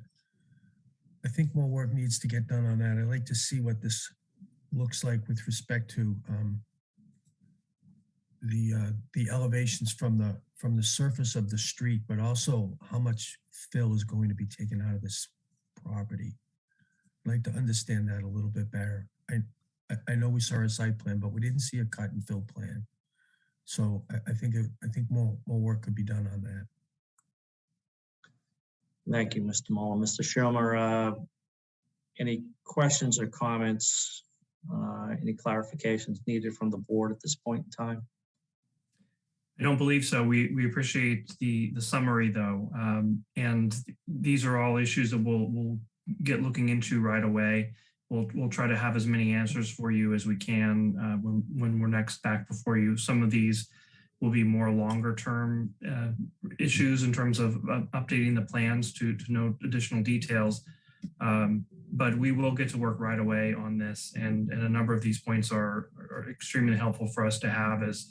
C: I think more work needs to get done on that. I'd like to see what this looks like with respect to the elevations from the surface of the street, but also how much fill is going to be taken out of this property. I'd like to understand that a little bit better. I know we saw a site plan, but we didn't see a cut and fill plan. So I think more work could be done on that.
A: Thank you, Mr. Mullen. Mr. Schumer, any questions or comments, any clarifications needed from the board at this point in time?
D: I don't believe so. We appreciate the summary though. And these are all issues that we'll get looking into right away. We'll try to have as many answers for you as we can when we're next back before you. Some of these will be more longer term issues in terms of updating the plans to note additional details. But we will get to work right away on this. And a number of these points are extremely helpful for us to have as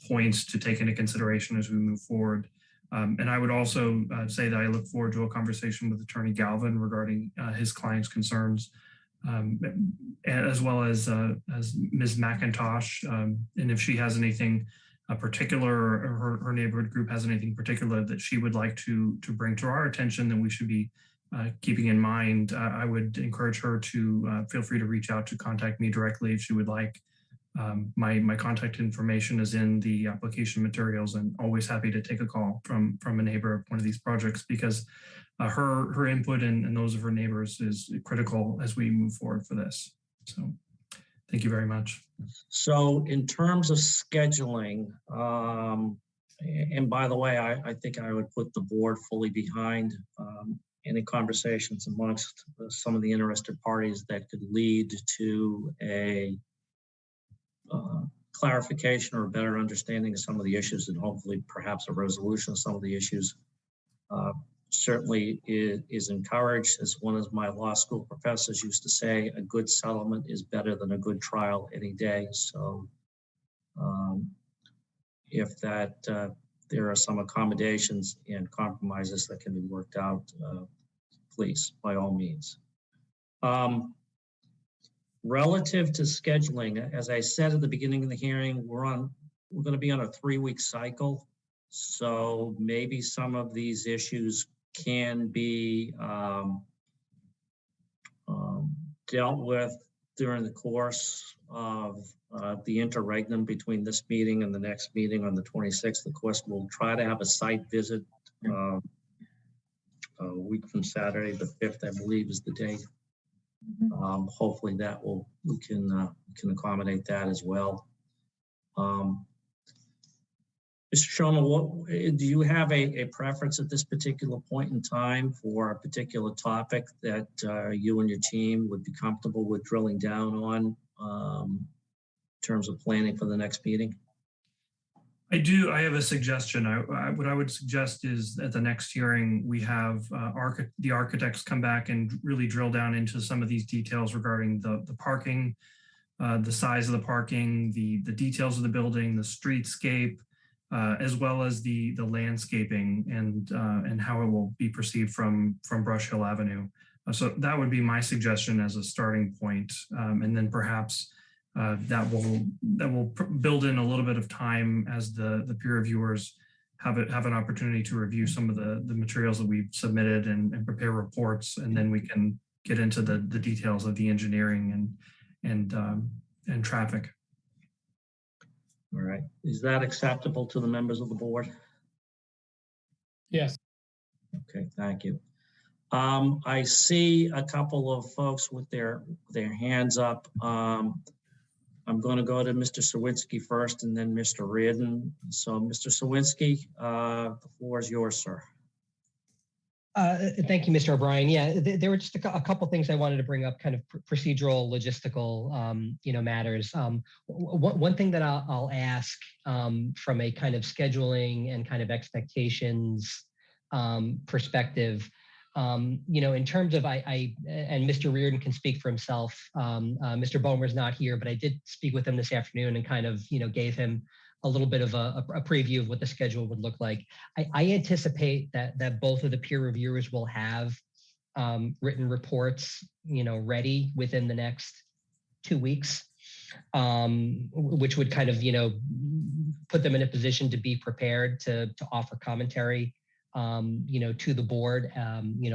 D: points to take into consideration as we move forward. And I would also say that I look forward to a conversation with Attorney Galvin regarding his client's concerns, as well as Ms. McIntosh. And if she has anything particular, or her neighborhood group has anything particular that she would like to bring to our attention, then we should be keeping in mind. I would encourage her to feel free to reach out to contact me directly if she would like. My contact information is in the application materials, and always happy to take a call from a neighbor of one of these projects, because her input and those of her neighbors is critical as we move forward for this. So thank you very much.
A: So in terms of scheduling, and by the way, I think I would put the board fully behind any conversations amongst some of the interested parties that could lead to a clarification or a better understanding of some of the issues, and hopefully perhaps a resolution of some of the issues. Certainly is encouraged. As one of my law school professors used to say, a good settlement is better than a good trial any day. So if that there are some accommodations and compromises that can be worked out, please, by all means. Relative to scheduling, as I said at the beginning of the hearing, we're going to be on a 3-week cycle. So maybe some of these issues can be dealt with during the course of the interregnum between this meeting and the next meeting on the 26th. Of course, we'll try to have a site visit a week from Saturday, the 5th, I believe, is the date. Hopefully that we can accommodate that as well. Mr. Shoma, what, do you have a preference at this particular point in time for a particular topic that you and your team would be comfortable with drilling down on in terms of planning for the next meeting?
D: I do. I have a suggestion. What I would suggest is at the next hearing, we have the architects come back and really drill down into some of these details regarding the parking, the size of the parking, the details of the building, the streetscape, as well as the landscaping and how it will be perceived from Brush Hill Avenue. So that would be my suggestion as a starting point, and then perhaps that will build in a little bit of time as the peer reviewers have an opportunity to review some of the materials that we've submitted and prepare reports, and then we can get into the details of the engineering and traffic.
A: All right. Is that acceptable to the members of the board?
B: Yes.
A: Okay, thank you. I see a couple of folks with their hands up. I'm going to go to Mr. Sawinski first and then Mr. Reardon. So Mr. Sawinski, the floor is yours, sir.
M: Thank you, Mr. O'Brien. Yeah, there were just a couple things I wanted to bring up, kind of procedural, logistical, matters. One thing that I'll ask from a kind of scheduling and kind of expectations perspective, in terms of and Mr. Reardon can speak for himself. Mr. Bomer's not here, but I did speak with him this afternoon and kind of, gave him a little bit of a preview of what the schedule would look like. I anticipate that both of the peer reviewers will have written reports, ready within the next 2 weeks, which would kind of, put them in a position to be prepared to offer commentary, to the board,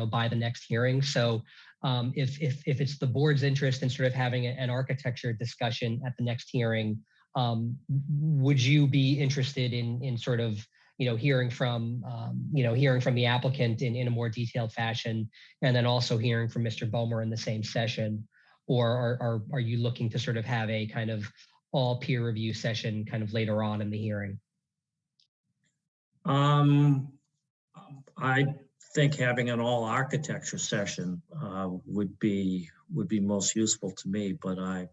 M: by the next hearing. So if it's the board's interest in sort of having an architecture discussion at the next hearing, would you be interested in sort of, hearing from the applicant in a more detailed fashion, and then also hearing from Mr. Bomer in the same session? Or are you looking to sort of have a kind of all peer review session kind of later on in the hearing?
A: I think having an all architecture session would be most useful to me, but I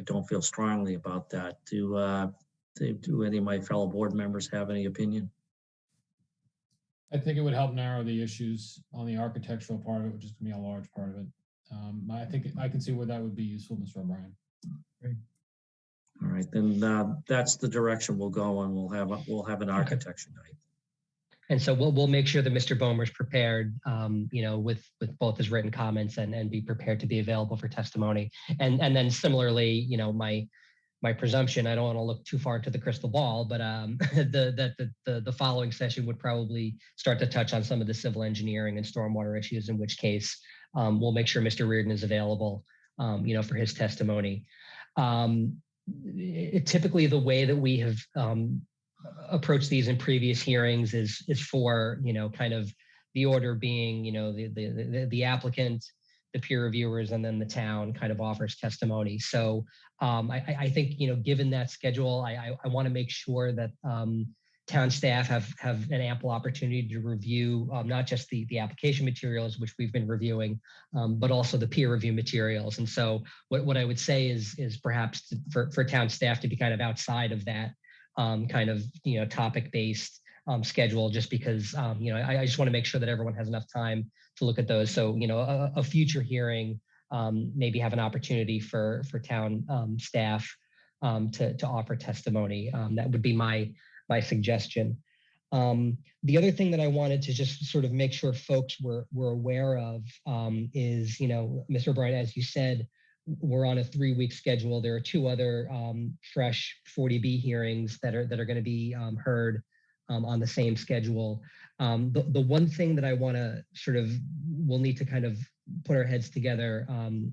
A: don't feel strongly about that. Do any of my fellow board members have any opinion?
B: I think it would help narrow the issues on the architectural part of it, which is going to be a large part of it. I think I can see where that would be useful, Mr. O'Brien.
A: Great. All right, then that's the direction we'll go, and we'll have an architecture night.
M: And so we'll make sure that Mr. Bomer's prepared, with both his written comments and be prepared to be available for testimony. And then similarly, my presumption, I don't want to look too far into the crystal ball, but the following session would probably start to touch on some of the civil engineering and stormwater issues, in which case we'll make sure Mr. Reardon is available, for his testimony. Typically, the way that we have approach these in previous hearings is for, kind of the order being, the applicant, the peer reviewers, and then the town kind of offers testimony. So I think, given that schedule, I want to make sure that town staff have an ample opportunity to review not just the application materials, which we've been reviewing, but also the peer review materials. And so what I would say is perhaps for town staff to be kind of outside of that kind of, topic-based schedule, just because, I just want to make sure that everyone has enough time to look at those. So, a future hearing, maybe have an opportunity for town staff to offer testimony. That would be my suggestion. The other thing that I wanted to just sort of make sure folks were aware of is, Mr. O'Brien, as you said, we're on a 3-week schedule. There are 2 other fresh 40B hearings that are going to be heard on the same schedule. The one thing that I want to we'll need to kind of put our heads together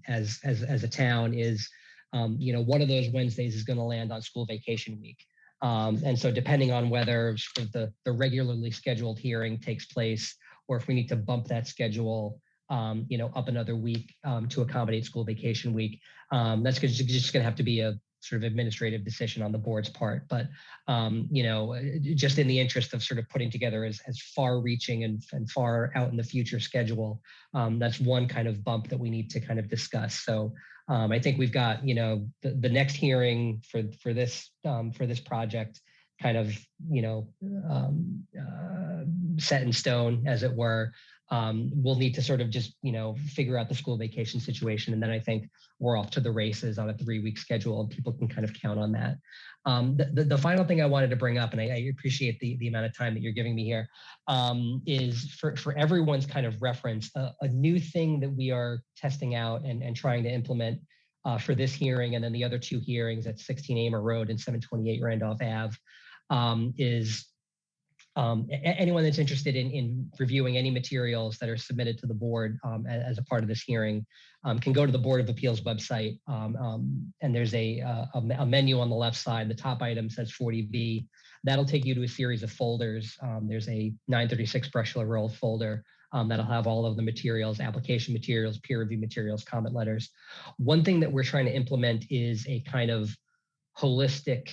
M: as a town is, one of those Wednesdays is going to land on school vacation week. And so depending on whether the regularly scheduled hearing takes place, or if we need to bump that schedule up another week to accommodate school vacation week, that's just going to have to be a sort of administrative decision on the board's part. But, you know, just in the interest of sort of putting together as far reaching and far out in the future schedule, that's one kind of bump that we need to kind of discuss. So I think we've got, you know, the next hearing for this project kind of, you know, set in stone, as it were. We'll need to sort of just, you know, figure out the school vacation situation. And then I think we're off to the races on a 3-week schedule, and people can kind of count on that. The final thing I wanted to bring up, and I appreciate the amount of time that you're giving me here, is for everyone's kind of reference, a new thing that we are testing out and trying to implement for this hearing, and then the other 2 hearings at 16 Amer Road and 728 Randolph Ave, is anyone that's interested in reviewing any materials that are submitted to the board as a part of this hearing can go to the Board of Appeals website, and there's a menu on the left side. The top item says 40B. That'll take you to a series of folders. There's a 936 Brush Hill Road folder that'll have all of the materials, application materials, peer review materials, comment letters. One thing that we're trying to implement is a kind of holistic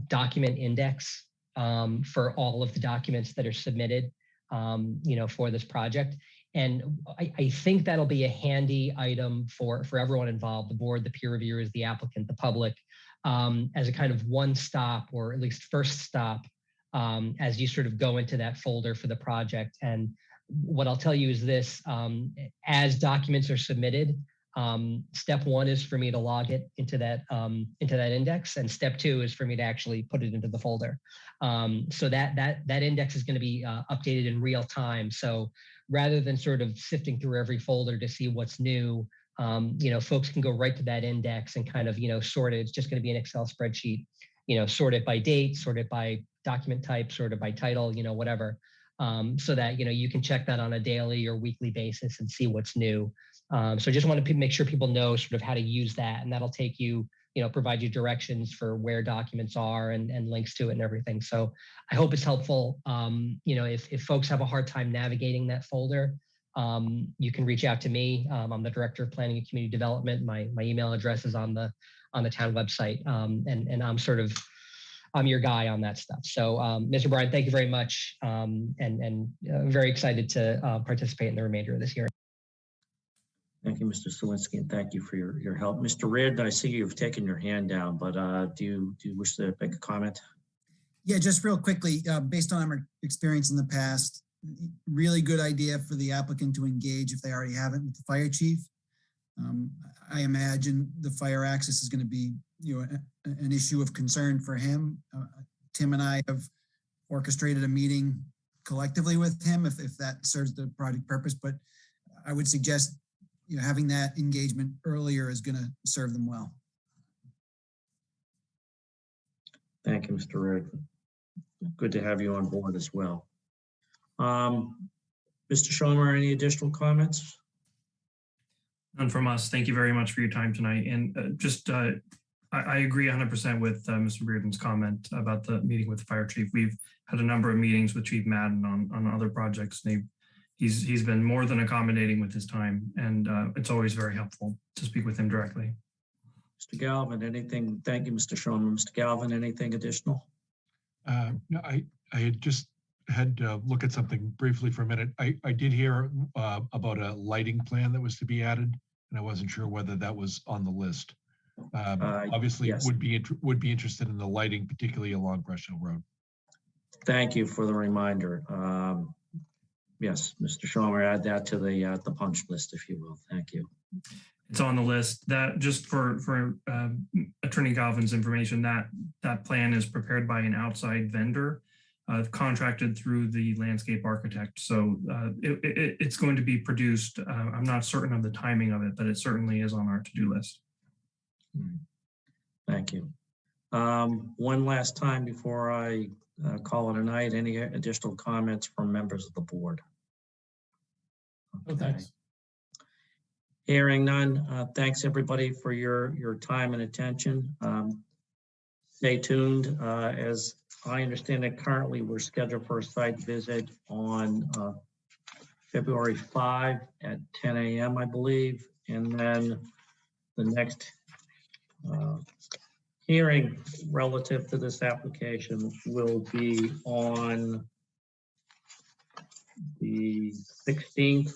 M: document index for all of the documents that are submitted, you know, for this project. And I think that'll be a handy item for everyone involved, the board, the peer reviewers, the applicant, the public, as a kind of one stop, or at least first stop, as you sort of go into that folder for the project. And what I'll tell you is this, as documents are submitted, step 1 is for me to log it into that index, and step 2 is for me to actually put it into the folder. So that index is going to be updated in real time. So rather than sort of sifting through every folder to see what's new, you know, folks can go right to that index and kind of, you know, sort it. It's just going to be an Excel spreadsheet, you know, sort it by date, sort it by document type, sort it by title, you know, whatever. So that, you know, you can check that on a daily or weekly basis and see what's new. So I just want to make sure people know sort of how to use that, and that'll take you, you know, provide you directions for where documents are and links to it and everything. So I hope it's helpful. You know, if folks have a hard time navigating that folder, you can reach out to me. I'm the Director of Planning and Community Development. My email address is on the town website, and I'm your guy on that stuff. So, Mr. Bryan, thank you very much, and very excited to participate in the remainder of this hearing.
A: Thank you, Mr. Sawinski, and thank you for your help. Mr. Ridd, I see you've taken your hand down, but do you wish to make a comment?
P: Yeah, just real quickly, based on our experience in the past, really good idea for the applicant to engage if they already haven't with the fire chief. I imagine the fire access is going to be, you know, an issue of concern for him. Tim and I have orchestrated a meeting collectively with him if that serves the project purpose, but I would suggest, you know, having that engagement earlier is going to serve them well.
A: Thank you, Mr. Ridd. Good to have you on board as well. Mr. Schomer, any additional comments?
D: None from us. Thank you very much for your time tonight. And I agree 100% with Mr. Bearden's comment about the meeting with the fire chief. We've had a number of meetings with Chief Madden on other projects. And he's been more than accommodating with his time, and it's always very helpful to speak with him directly.
A: Mr. Galvin, anything? Thank you, Mr. Schomer. Mr. Galvin, anything additional?
E: No, I had just had to look at something briefly for a minute. I did hear about a lighting plan that was to be added, and I wasn't sure whether that was on the list. Obviously,
A: yes.
E: would be interested in the lighting, particularly along Brush Hill Road.
A: Thank you for the reminder. Yes, Mr. Schomer, add that to the punch list, if you will. Thank you.
D: It's on the list. That just for Attorney Galvin's information, that plan is prepared by an outside vendor, contracted through the landscape architect. So it's going to be produced. I'm not certain of the timing of it, but it certainly is on our to-do list.
A: Thank you. One last time before I call it a night, any additional comments from members of the board?
B: Okay. Oh, thanks.
A: Hearing none, thanks everybody for your time and attention. Stay tuned. As I understand it, currently we're scheduled for a site visit on February 5 at 10 a.m., I believe. And then the next hearing relative to this application will be on the 16th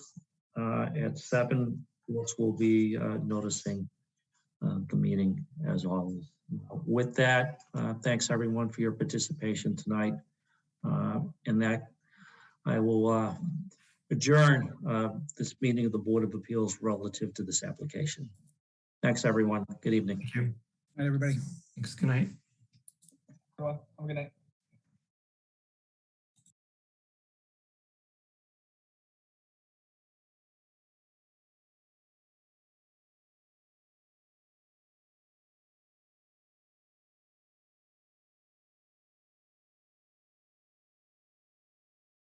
A: at 7, which will be noticing the meeting as always. With that, thanks everyone for your participation tonight. And that I will adjourn this meeting of the Board of Appeals relative to this application. Thanks, everyone. Good evening.
D: Thank you.
P: Everybody.
D: Thanks. Good night.
H: Have a good night.